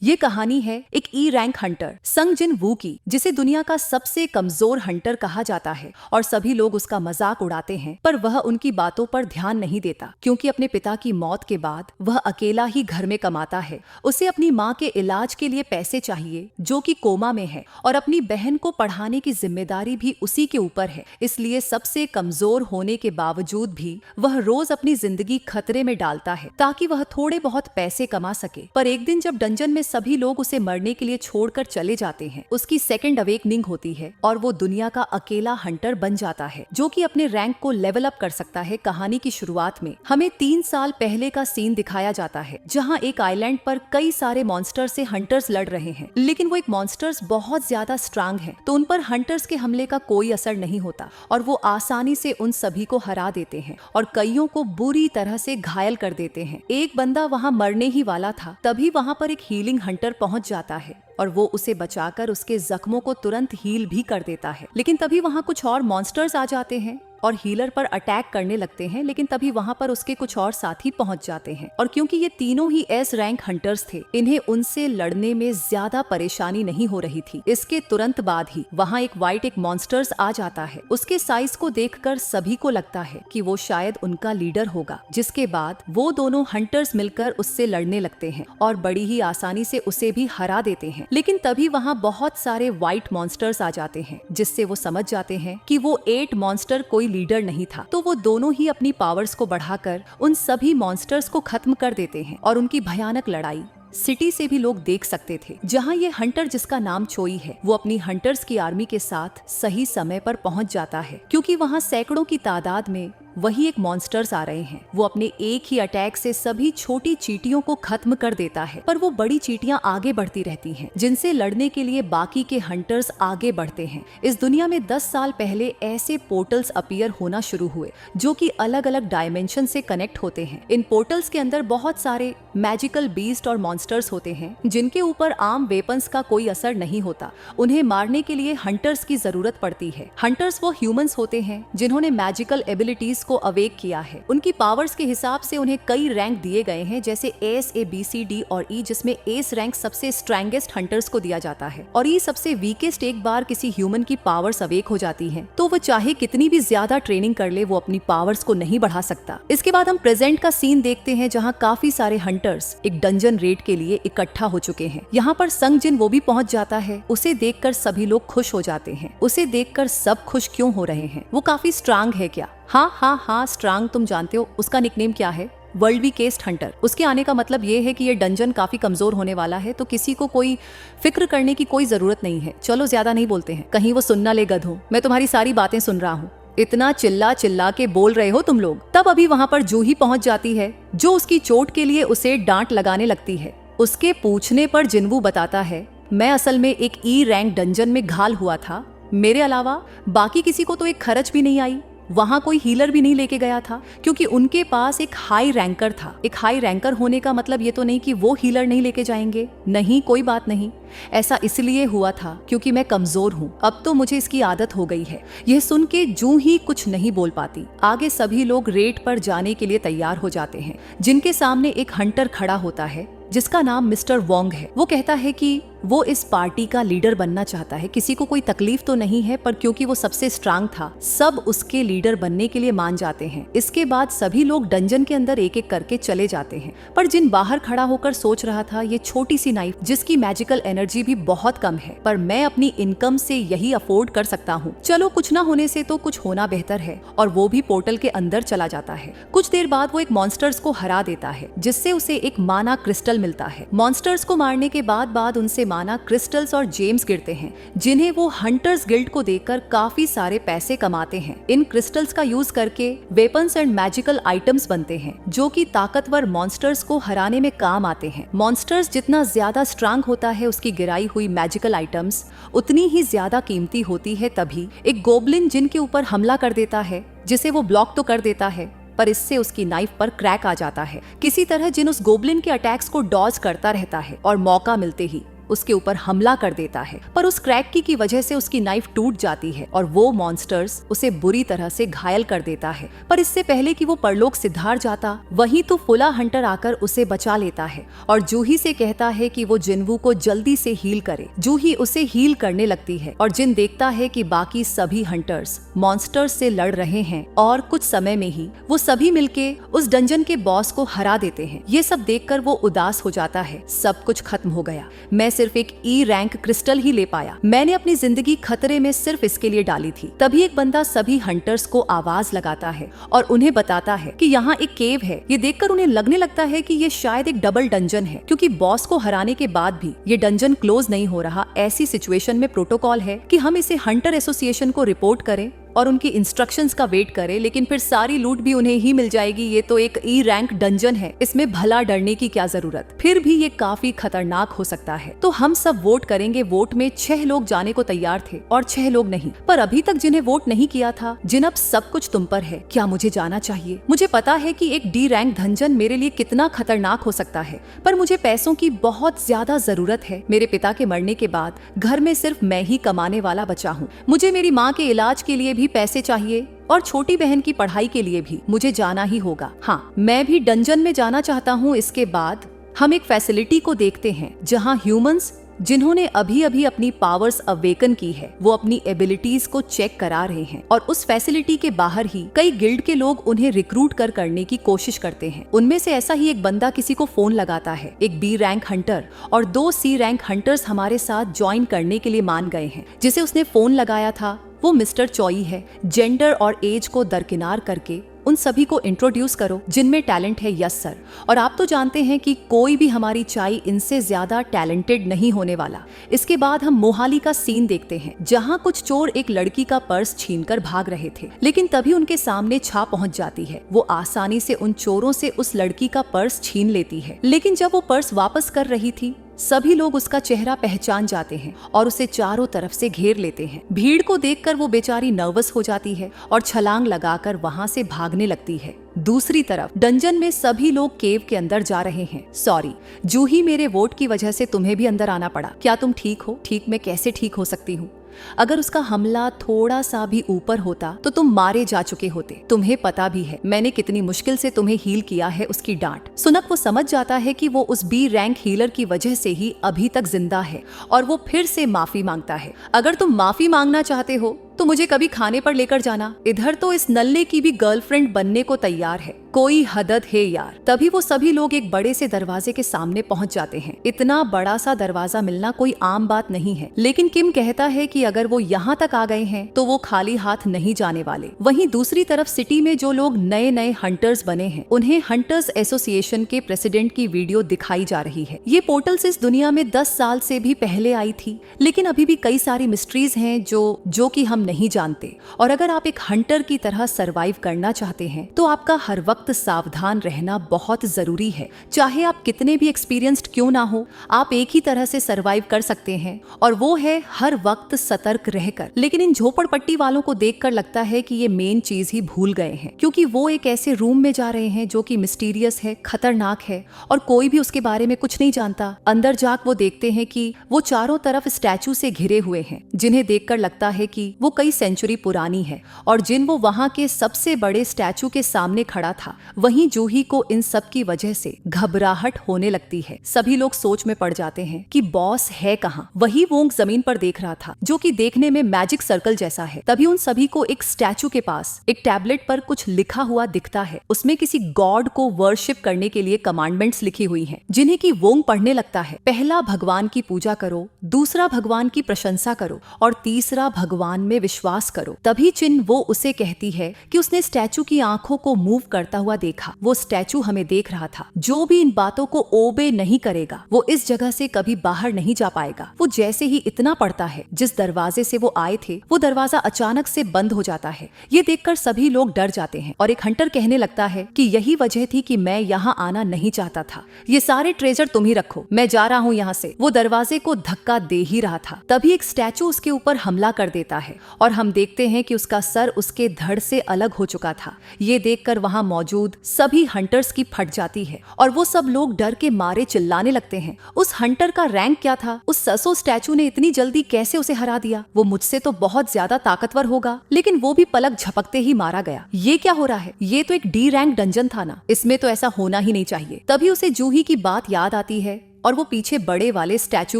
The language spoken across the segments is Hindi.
ये कहानी है एक ई रैंक हंटर संग जिन वू की, जिसे दुनिया का सबसे कमजोर हंटर कहा जाता है और सभी लोग उसका मजाक उड़ाते हैं। पर वह उनकी बातों पर ध्यान नहीं देता, क्योंकि अपने पिता की मौत के बाद वह अकेला ही घर में कमाता है। उसे अपनी माँ के इलाज के लिए पैसे चाहिए, जो कि कोमा में है, और अपनी बहन को पढ़ाने की जिम्मेदारी भी उसी के ऊपर है। इसलिए सबसे कमजोर होने के बावजूद भी वह रोज अपनी जिंदगी खतरे में डालता है, ताकि वह थोड़े बहुत पैसे कमा सके। पर एक दिन जब डंजन में सभी लोग उसे मरने के लिए छोड़कर चले जाते हैं, उसकी सेकंड अवेकनिंग होती है और वो दुनिया का अकेला हंटर बन जाता है, जो कि अपने रैंक को लेवल अप कर सकता है। कहानी की शुरुआत में हमें 3 साल पहले का सीन दिखाया जाता है, जहां एक आइलैंड पर कई सारे मॉन्स्टर से हंटर्स लड़ रहे हैं। लेकिन वो एक मॉन्स्टर्स बहुत ज्यादा स्ट्रांग हैं, तो उन पर हंटर्स के हमले का कोई असर नहीं होता और वो आसानी से उन सभी को हरा देते हैं और कईयों को बुरी तरह से घायल कर देते हैं। एक बंदा वहां मरने ही वाला था, तभी वहां पर एक हीलिंग हंटर पहुंच जाता है और वो उसे बचाकर उसके जख्मों को तुरंत हील भी कर देता है। लेकिन तभी वहां कुछ और मॉन्स्टर्स आ जाते हैं और हीलर पर अटैक करने लगते हैं। लेकिन तभी वहां पर उसके कुछ और साथी पहुंच जाते हैं, और क्योंकि ये तीनों ही एस रैंक हंटर्स थे, इन्हें उनसे लड़ने में ज्यादा परेशानी नहीं हो रही थी। इसके तुरंत बाद ही वहां एक व्हाइट एक मॉन्स्टर्स आ जाता है। उसके साइज को देखकर सभी को लगता है कि वो शायद उनका लीडर होगा, जिसके बाद वो दोनों हंटर्स मिलकर उससे लड़ने लगते हैं और बड़ी ही आसानी से उसे भी हरा देते हैं। लेकिन तभी वहां बहुत सारे व्हाइट मॉन्स्टर्स आ जाते हैं, जिससे वो समझ जाते हैं कि वो 8 मॉन्स्टर कोई लीडर नहीं था। तो वो दोनों ही अपनी पावर्स को बढ़ाकर उन सभी मॉन्स्टर्स को खत्म कर देते हैं और उनकी भयानक लड़ाई सिटी से भी लोग देख सकते थे। जहां ये हंटर, जिसका नाम चोई है, वो अपनी हंटर्स की आर्मी के साथ सही समय पर पहुंच जाता है, क्योंकि वहां सैकड़ों की तादाद में वही एक मॉन्स्टर्स आ रहे हैं। वो अपने एक ही अटैक से सभी छोटी चींटियों को खत्म कर देता है, पर वो बड़ी चींटियां आगे बढ़ती रहती हैं, जिनसे लड़ने के लिए बाकी के हंटर्स आगे बढ़ते हैं। इस दुनिया में 10 साल पहले ऐसे पोर्टल्स अपीयर होना शुरू हुए, जो कि अलग अलग डायमेंशन से कनेक्ट होते हैं। इन पोर्टल्स के अंदर बहुत सारे मैजिकल बीस्ट और मॉन्स्टर्स होते हैं, जिनके ऊपर आम वेपन्स का कोई असर नहीं होता। उन्हें मारने के लिए हंटर्स की जरूरत पड़ती है। हंटर्स वो ह्यूमंस होते हैं जिन्होंने मैजिकल एबिलिटीज को अवेक किया है। उनकी पावर्स के हिसाब से उन्हें कई रैंक दिए गए हैं, जैसे एस, ए, बी, सी, डी और ई, जिसमें एस रैंक सबसे स्ट्रॉन्गेस्ट हंटर्स को दिया जाता है और ई सबसे वीकेस्ट। एक बार किसी ह्यूमन की पावर्स अवेक हो जाती हैं, तो वो चाहे कितनी भी ज्यादा ट्रेनिंग कर ले, वो अपनी पावर्स को नहीं बढ़ा सकता। इसके बाद हम प्रेजेंट का सीन देखते हैं, जहाँ काफी सारे हंटर्स एक डंजन रेड के लिए इकट्ठा हो चुके हैं। यहाँ पर संग जिन वो भी पहुंच जाता है। उसे देखकर सभी लोग खुश हो जाते हैं। उसे देखकर सब खुश क्यों हो रहे हैं? वो काफी स्ट्रांग है क्या? हाँ, स्ट्रांग। तुम जानते हो उसका निकनेम क्या है? World weakest Hunter. उसके आने का मतलब ये है कि ये डंजन काफी कमजोर होने वाला है, तो किसी को कोई फिक्र करने की कोई जरूरत नहीं है। चलो ज्यादा नहीं बोलते हैं, कहीं वो सुन ना ले गधों। मैं तुम्हारी सारी बातें सुन रहा हूँ, इतना चिल्ला चिल्ला के बोल रहे हो तुम लोग। तब अभी वहाँ पर जूही पहुंच जाती है, जो उसकी चोट के लिए उसे डांट लगाने लगती है। उसके पूछने पर जिनवू बताता है, मैं असल में एक ई रैंक डंजन में घायल हुआ था। मेरे अलावा बाकी किसी को तो एक खर्च भी नहीं आई। वहां कोई हीलर भी नहीं लेके गया था, क्योंकि उनके पास एक हाई रैंकर था। एक हाई रैंकर होने का मतलब ये तो नहीं कि वो हीलर नहीं लेके जाएंगे। नहीं, कोई बात नहीं। ऐसा इसलिए हुआ था क्योंकि मैं कमजोर हूँ। अब तो मुझे इसकी आदत हो गई है। यह सुन के जूं ही कुछ नहीं बोल पाती। आगे सभी लोग रेड पर जाने के लिए तैयार हो जाते हैं, जिनके सामने एक हंटर खड़ा होता है, जिसका नाम मिस्टर वोंग है। वो कहता है कि वो इस पार्टी का लीडर बनना चाहता है। किसी को कोई तकलीफ तो नहीं है, पर क्योंकि वो सबसे स्ट्रांग था, सब उसके लीडर बनने के लिए मान जाते हैं। इसके बाद सभी लोग डंजन के अंदर एक एक करके चले जाते हैं। पर जिन बाहर खड़ा होकर सोच रहा था, ये छोटी सी नाइफ जिसकी मैजिकल एनर्जी भी बहुत कम है, पर मैं अपनी इनकम से यही अफोर्ड कर सकता हूँ। चलो, कुछ ना होने से तो कुछ होना बेहतर है। और वो भी पोर्टल के अंदर चला जाता है। कुछ देर बाद वो एक मॉन्स्टर्स को हरा देता है, जिससे उसे एक माना क्रिस्टल मिलता है। मॉन्स्टर्स को मारने के बाद उनसे माना क्रिस्टल्स और जेम्स गिरते हैं, जिन्हें वो हंटर्स गिल्ड को देकर काफी सारे पैसे कमाते हैं। इन क्रिस्टल्स का यूज करके वेपन्स एंड मैजिकल आइटम्स बनते हैं, जो कि ताकतवर मॉन्स्टर्स को हराने में काम आते हैं। मॉन्स्टर्स जितना ज्यादा स्ट्रांग होता है, उसकी गिराई हुई मैजिकल आइटम्स उतनी ही ज्यादा कीमती होती है। तभी एक गोब्लिन जिन के ऊपर हमला कर देता है, जिसे वो ब्लॉक तो कर देता है, पर इससे उसकी नाइफ पर क्रैक आ जाता है। किसी तरह जिन उस गोब्लिन के अटैक्स को डॉज करता रहता है और मौका मिलते ही उसके ऊपर हमला कर देता है, पर उस क्रैक की वजह से उसकी नाइफ टूट जाती है और वो मॉन्स्टर्स उसे बुरी तरह से घायल कर देता है। पर इससे पहले कि वो परलोक सिधार जाता, वहीं तो फुला हंटर आकर उसे बचा लेता है और जूही से कहता है कि वो जिनवू को जल्दी से हील करे। जूही उसे हील करने लगती है और जिन देखता है कि बाकी सभी हंटर्स मॉन्स्टर्स से लड़ रहे हैं और कुछ समय में ही वो सभी मिलके उस डंजन के बॉस को हरा देते हैं। ये सब देखकर वो उदास हो जाता है। सब कुछ खत्म हो गया, मैं सिर्फ एक ई रैंक क्रिस्टल ही ले पाया। मैंने अपनी जिंदगी खतरे में सिर्फ इसके लिए डाली थी। तभी एक बंदा सभी हंटर्स को आवाज लगाता है और उन्हें बताता है कि यहाँ एक केव है। ये देखकर उन्हें लगने लगता है कि ये शायद एक डबल डंजन है, क्योंकि बॉस को हराने के बाद भी ये डंजन क्लोज नहीं हो रहा। ऐसी सिचुएशन में प्रोटोकॉल है कि हम इसे हंटर एसोसिएशन को रिपोर्ट करें और उनकी इंस्ट्रक्शंस का वेट करे, लेकिन फिर सारी लूट भी उन्हें ही मिल जाएगी। ये तो एक ई रैंक डंजन है, इसमें भला डरने की क्या जरूरत। फिर भी ये काफी खतरनाक हो सकता है। तो हम सब वोट करेंगे। वोट में 6 लोग जाने को तैयार थे और 6 लोग नहीं। पर अभी तक जिन्हें वोट नहीं किया था, जिन अब सब कुछ तुम पर है, क्या मुझे जाना चाहिए? मुझे पता है कि एक डी रैंक डंजन मेरे लिए कितना खतरनाक हो सकता है, पर मुझे पैसों की बहुत ज्यादा जरूरत है। मेरे पिता के मरने के बाद घर में सिर्फ मैं ही कमाने वाला बचा हूँ। मुझे मेरी माँ के इलाज के लिए भी पैसे चाहिए और छोटी बहन की पढ़ाई के लिए भी मुझे जाना ही होगा। हाँ, मैं भी डंजन में जाना चाहता हूँ। इसके बाद हम एक फैसिलिटी को देखते हैं जहाँ ह्यूमंस जिन्होंने अभी अभी अपनी पावर्स अवेकन की है, वो अपनी एबिलिटीज को चेक करा रहे हैं और उस फैसिलिटी के बाहर ही कई गिल्ड के लोग उन्हें रिक्रूट करने की कोशिश करते हैं। उनमें से ऐसा ही एक बंदा किसी को फोन लगाता है। एक बी रैंक हंटर और 2 सी रैंक हंटर्स हमारे साथ ज्वाइन करने के लिए मान गए हैं। जिसे उसने फोन लगाया था वो मिस्टर चॉई है। जेंडर और एज को दरकिनार करके उन सभी को इंट्रोड्यूस करो जिनमें टैलेंट है। Yes sir. और आप तो जानते हैं कि कोई भी हमारी चाई इनसे ज्यादा टैलेंटेड नहीं होने वाला। इसके बाद हम मोहाली का सीन देखते हैं जहां कुछ चोर एक लड़की का पर्स छीनकर भाग रहे थे, लेकिन तभी उनके सामने छा पहुंच जाती है। वो आसानी से उन चोरों से उस लड़की का पर्स छीन लेती है, लेकिन जब वो पर्स वापस कर रही थी, सभी लोग उसका चेहरा पहचान जाते हैं और उसे चारों तरफ से घेर लेते हैं। भीड़ को देखकर वो बेचारी नर्वस हो जाती है और छलांग लगाकर वहां से भागने लगती है। दूसरी तरफ डंजन में सभी लोग केव के अंदर जा रहे हैं। सॉरी जूही, मेरे वोट की वजह से तुम्हें भी अंदर आना पड़ा। क्या तुम ठीक हो? ठीक, मैं कैसे ठीक हो सकती हूँ? अगर उसका हमला थोड़ा सा भी ऊपर होता तो तुम मारे जा चुके होते। तुम्हें पता भी है मैंने कितनी मुश्किल से तुम्हें हील किया है। उसकी डांट सुनकर वो समझ जाता है कि वो उस बी रैंक हीलर की वजह से ही अभी तक जिंदा है और वो फिर से माफी मांगता है। अगर तुम माफी मांगना चाहते हो तो मुझे कभी खाने पर लेकर जाना। इधर तो इस नल्ले की भी गर्लफ्रेंड बनने को तैयार है। कोई हदद है यार। तभी वो सभी लोग एक बड़े से दरवाजे के सामने पहुंच जाते हैं। इतना बड़ा सा दरवाजा मिलना कोई आम बात नहीं है, लेकिन किम कहता है कि अगर वो यहाँ तक आ गए हैं तो वो खाली हाथ नहीं जाने वाले। वहीं दूसरी तरफ सिटी में जो लोग नए नए हंटर्स बने हैं, उन्हें हंटर्स एसोसिएशन के प्रेसिडेंट की वीडियो दिखाई जा रही है। ये पोर्टल्स इस दुनिया में 10 साल से भी पहले आई थी, लेकिन अभी भी कई सारी मिस्ट्रीज हैं जो कि हम नहीं जानते। और अगर आप एक हंटर की तरह सरवाइव करना चाहते हैं तो आपका हर वक्त सावधान रहना बहुत जरूरी है। चाहे आप कितने भी एक्सपीरियंस्ड क्यों ना हो, आप एक ही तरह से सरवाइव कर सकते हैं और वो है हर वक्त सतर्क रहकर। लेकिन इन झोपड़पट्टी वालों को देखकर लगता है कि ये मेन चीज ही भूल गए हैं, क्योंकि वो एक ऐसे रूम में जा रहे हैं जो कि मिस्टीरियस है, खतरनाक है और कोई भी उसके बारे में कुछ नहीं जानता। अंदर जाकर वो देखते हैं कि वो चारों तरफ स्टैचू से घिरे हुए हैं, जिन्हें देखकर लगता है कि वो कई सेंचुरी पुरानी है और जिन वो वहां के सबसे बड़े स्टैचू के सामने खड़ा था। वहीं जूही को इन सब की वजह से घबराहट होने लगती है। सभी लोग सोच में पड़ जाते हैं कि बॉस है कहाँ। वही वोंग जमीन पर देख रहा था, जो कि देखने में मैजिक सर्कल जैसा है। तभी उन सभी को एक स्टैचू के पास एक टैबलेट पर कुछ लिखा हुआ दिखता है। उसमें किसी गॉड को वर्शिप करने के लिए कमांडमेंट्स लिखी हुई हैं, जिन्हें की वोंग पढ़ने लगता है। पहला, भगवान की पूजा करो। दूसरा, भगवान की प्रशंसा करो और तीसरा, भगवान में विश्वास करो। तभी चिन वो उसे कहती है कि उसने स्टैचू की आंखों को मूव करता हुआ देखा। वो स्टैचू हमें देख रहा था। जो भी इन बातों को ओबे नहीं करेगा वो इस जगह से कभी बाहर नहीं जा पाएगा। वो जैसे ही इतना पढ़ता है, जिस दरवाजे से वो आए थे वो दरवाजा अचानक से बंद हो जाता है। ये देखकर सभी लोग डर जाते हैं और एक हंटर कहने लगता है कि यही वजह थी कि मैं यहाँ आना नहीं चाहता था। ये सारे ट्रेजर तुम ही रखो, मैं जा रहा हूँ यहाँ से। वो दरवाजे को धक्का दे ही रहा था, तभी एक स्टैचू उसके ऊपर हमला कर देता है और हम देखते हैं कि उसका सर उसके धड़ से अलग हो चुका था। ये देखकर वहां मौजूद सभी हंटर्स की फट जाती है और वो सब लोग डर के मारे चिल्लाने लगते हैं। उस हंटर का रैंक क्या था? उस ससो स्टैचू ने इतनी जल्दी कैसे उसे हरा दिया? वो मुझसे तो बहुत ज्यादा ताकतवर होगा, लेकिन वो भी पलक झपकते ही मारा गया। ये क्या हो रहा है? ये तो एक डी रैंक डंजन था ना, इसमें तो ऐसा होना ही नहीं चाहिए। तभी उसे जूही की बात याद आती है और वो पीछे बड़े वाले स्टैचू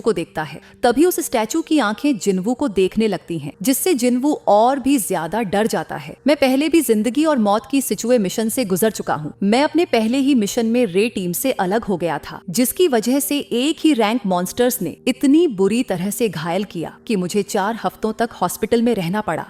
को देखता है। तभी उस स्टैचू की आंखें जिन्वू को देखने लगती हैं, जिससे जिन्वू और भी ज्यादा डर जाता है। मैं पहले भी जिंदगी और मौत की सिचुए मिशन से गुजर चुका हूँ। मैं अपने पहले ही मिशन में रे टीम से अलग हो गया था, जिसकी वजह से एक ही रैंक मॉन्स्टर्स ने इतनी बुरी तरह से घायल किया कि मुझे 4 हफ्तों तक हॉस्पिटल में रहना पड़ा।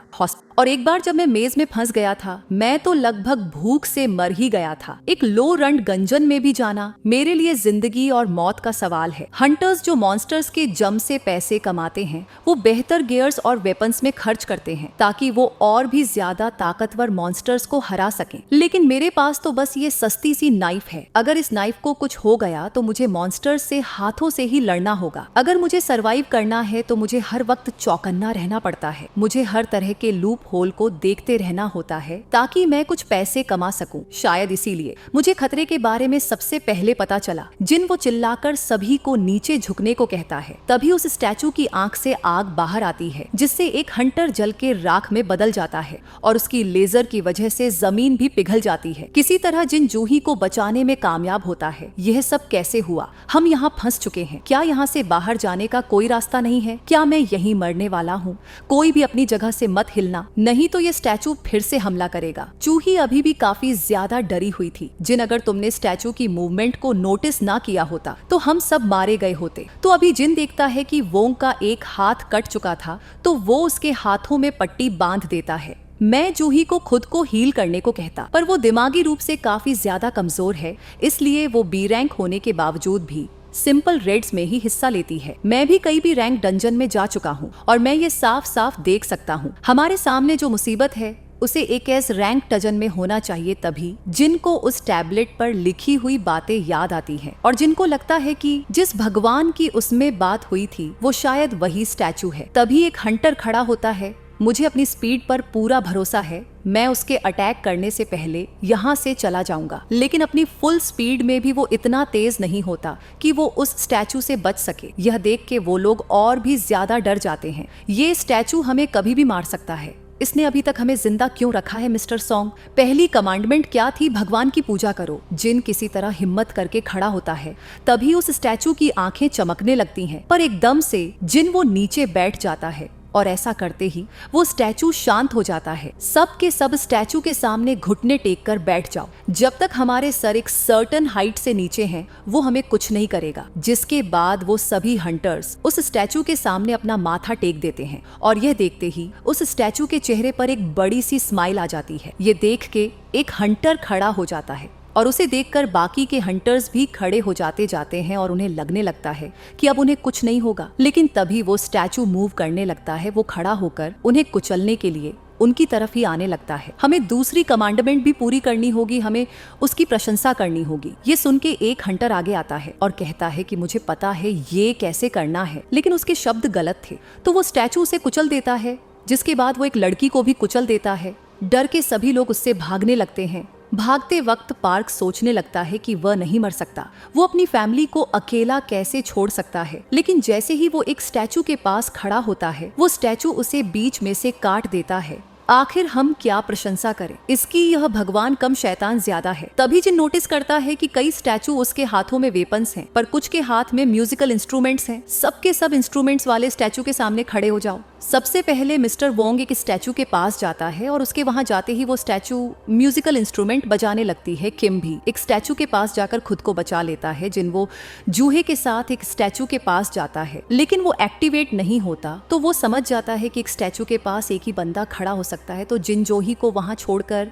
और एक बार जब मैं मेज में फंस गया था, मैं तो लगभग भूख से मर ही गया था। एक लो रंड गंजन में भी जाना मेरे लिए जिंदगी और मौत का सवाल है। हंटर्स जो मॉन्स्टर्स के जम से पैसे कमाते हैं, वो बेहतर गियर्स और वेपन्स में खर्च करते हैं ताकि वो और भी ज्यादा ताकतवर मॉन्स्टर्स को हरा सकें। लेकिन मेरे पास तो बस ये सस्ती सी नाइफ है। अगर इस नाइफ को कुछ हो गया तो मुझे मॉन्स्टर्स से हाथों से ही लड़ना होगा। अगर मुझे सरवाइव करना है तो मुझे हर वक्त चौकन्ना रहना पड़ता है। मुझे हर तरह के लूप होल को देखते रहना होता है ताकि मैं कुछ पैसे कमा सकूं। शायद इसीलिए मुझे खतरे के बारे में सबसे पहले पता चला। जिन वो चिल्लाकर सभी को नीचे झुकने को कहता है। तभी उस स्टैचू की आंख से आग बाहर आती है, जिससे एक हंटर जल के राख में बदल जाता है और उसकी लेजर की वजह से जमीन भी पिघल जाती है। किसी तरह जिन जूही को बचाने में कामयाब होता है। यह सब कैसे हुआ? हम यहाँ फंस चुके हैं। क्या यहाँ से बाहर जाने का कोई रास्ता नहीं है? क्या मैं यहीं मरने वाला हूँ? कोई भी अपनी जगह से मत हिलना, नहीं तो ये स्टैचू फिर से हमला करेगा। जूही अभी भी काफी ज्यादा डरी हुई थी। जिन अगर तुमने स्टैचू की मूवमेंट को नोटिस ना किया होता तो हम सब मारे गए होते। तो अभी जिन देखता है कि वोंग का एक हाथ कट चुका था, तो वो उसके हाथों में पट्टी बांध देता है। मैं जूही को खुद को हील करने को कहता, पर वो दिमागी रूप से काफी ज्यादा कमजोर है, इसलिए वो बी रैंक होने के बावजूद भी सिंपल रेड्स में ही हिस्सा लेती है। मैं भी कई भी रैंक डंजन में जा चुका हूँ और मैं ये साफ साफ देख सकता हूँ। हमारे सामने जो मुसीबत है उसे एक ऐसे रैंक डंजन में होना चाहिए, तभी जिनको उस टैबलेट पर लिखी हुई बातें याद आती हैं और जिनको लगता है कि जिस भगवान की उसमें बात हुई थी वो शायद वही स्टैचू है। तभी एक हंटर खड़ा होता है। मुझे अपनी स्पीड पर पूरा भरोसा है। मैं उसके अटैक करने से पहले यहाँ से चला जाऊंगा, लेकिन अपनी फुल स्पीड में भी वो इतना तेज नहीं होता कि वो उस स्टैचू से बच सके। यह देख के वो लोग और भी ज्यादा डर जाते हैं। ये स्टैचू हमें कभी भी मार सकता है। इसने अभी तक हमें जिंदा क्यों रखा है मिस्टर सॉन्ग? पहली कमांडमेंट क्या थी? भगवान की पूजा करो। जिन किसी तरह हिम्मत करके खड़ा होता है, तभी उस स्टैचू की आंखें चमकने लगती हैं, पर एकदम से जिन वो नीचे बैठ जाता है और ऐसा करते ही वो स्टैचू शांत हो जाता है। सब के सब स्टैचू के सामने घुटने टेक कर बैठ जाओ। जब तक हमारे सर एक सर्टेन हाइट से नीचे हैं, वो हमें कुछ नहीं करेगा। जिसके बाद वो सभी हंटर्स उस स्टैचू के सामने अपना माथा टेक देते हैं और यह देखते ही उस स्टैचू के चेहरे पर एक बड़ी सी स्माइल आ जाती है। ये देख के एक हंटर खड़ा हो जाता है और उसे देखकर बाकी के हंटर्स भी खड़े हो जाते हैं और उन्हें लगने लगता है कि अब उन्हें कुछ नहीं होगा। लेकिन तभी वो स्टैचू मूव करने लगता है। वो खड़ा होकर उन्हें कुचलने के लिए उनकी तरफ ही आने लगता है। हमें दूसरी कमांडमेंट भी पूरी करनी होगी, हमें उसकी प्रशंसा करनी होगी। ये सुन के एक हंटर आगे आता है और कहता है कि मुझे पता है ये कैसे करना है, लेकिन उसके शब्द गलत थे। तो वो स्टैचू उसे कुचल देता है, जिसके बाद वो एक लड़की को भी कुचल देता है। डर के सभी लोग उससे भागने लगते हैं। भागते वक्त पार्क सोचने लगता है कि वह नहीं मर सकता। वो अपनी फैमिली को अकेला कैसे छोड़ सकता है। लेकिन जैसे ही वो एक स्टैचू के पास खड़ा होता है, वो स्टैचू उसे बीच में से काट देता है। आखिर हम क्या प्रशंसा करें इसकी? यह भगवान कम शैतान ज्यादा है। तभी जिन नोटिस करता है कि कई स्टैचू उसके हाथों में वेपन्स हैं, पर कुछ के हाथ में म्यूजिकल इंस्ट्रूमेंट्स हैं। सबके सब इंस्ट्रूमेंट्स वाले स्टैचू के सामने खड़े हो जाओ। सबसे पहले मिस्टर वोंग एक स्टैचू के पास जाता है और उसके वहां जाते ही वो स्टैचू म्यूजिकल इंस्ट्रूमेंट बजाने लगती है। किम भी एक स्टैचू के पास जाकर खुद को बचा लेता है। जिन वो जूहे के साथ एक स्टैचू के पास जाता है, लेकिन वो एक्टिवेट नहीं होता। तो वो समझ जाता है कि एक स्टैचू के पास एक ही बंदा खड़ा हो सकता है। तो जिन जोही को वहां छोड़कर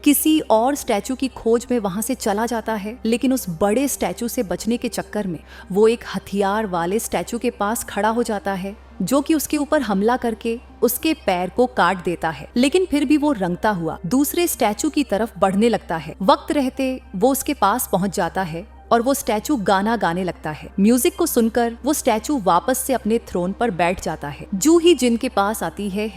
किसी और स्टैचू की खोज में वहां से चला जाता है। लेकिन उस बड़े स्टैचू से बचने के चक्कर में वो एक हथियार वाले स्टैचू के पास खड़ा हो जाता है, जो कि उसके ऊपर हमला करके उसके पैर को काट देता है। लेकिन फिर भी वो रंगता हुआ दूसरे स्टैचू की तरफ बढ़ने लगता है। वक्त रहते वो उसके पास पहुंच जाता है और वो स्टैचू गाना गाने लगता है। म्यूजिक को सुनकर वो स्टैचू वापस से अपने थ्रोन पर बैठ जाता है। जूही जिन के पास आती है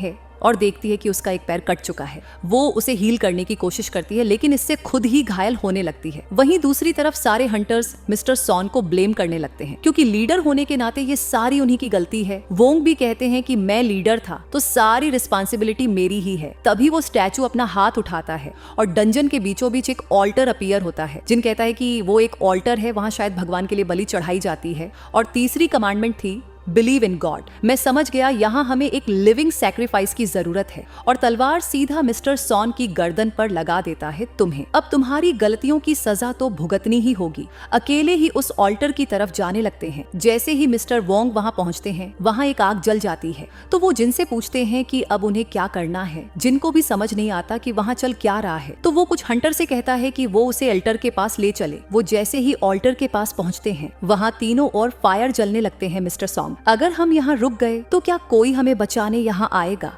और देखती है कि उसका एक पैर कट चुका है। वो उसे हील करने की कोशिश करती है लेकिन इससे खुद ही घायल होने लगती है। वहीं दूसरी तरफ सारे हंटर्स मिस्टर सॉन को ब्लेम करने लगते हैं क्योंकि लीडर होने के नाते ये सारी उन्हीं की गलती है। वोंग भी कहते हैं कि मैं लीडर था तो सारी रिस्पॉन्सिबिलिटी मेरी ही है। तभी वो स्टैचू अपना हाथ उठाता है और डंजन के बीचों बीच एक ऑल्टर अपीयर होता है। जिन कहता है कि वो एक ऑल्टर है, वहां शायद भगवान के लिए बलि चढ़ाई जाती है। और तीसरी कमांडमेंट थी बिलीव इन गॉड। मैं समझ गया यहाँ हमें एक लिविंग सैक्रिफाइस की जरूरत है। और तलवार सीधा मिस्टर सॉन की गर्दन पर लगा देता है तुम्हें। अब तुम्हारी गलतियों की सजा तो भुगतनी ही होगी। अकेले ही उस ऑल्टर की तरफ जाने लगते हैं। जैसे ही मिस्टर वोंग वहाँ पहुँचते हैं वहाँ एक आग जल जाती है। तो वो जिन से पूछते हैं कि अब उन्हें क्या करना है। जिनको भी समझ नहीं आता कि वहाँ चल क्या रहा है। तो वो कुछ हंटर से कहता है कि वो उसे अल्टर के पास ले चले। वो जैसे ही ऑल्टर के पास पहुँचते हैं वहाँ तीनों ओर फायर जलने लगते हैं। मिस्टर सॉन्ग, अगर हम यहाँ रुक गए तो क्या कोई हमें बचाने यहाँ आएगा?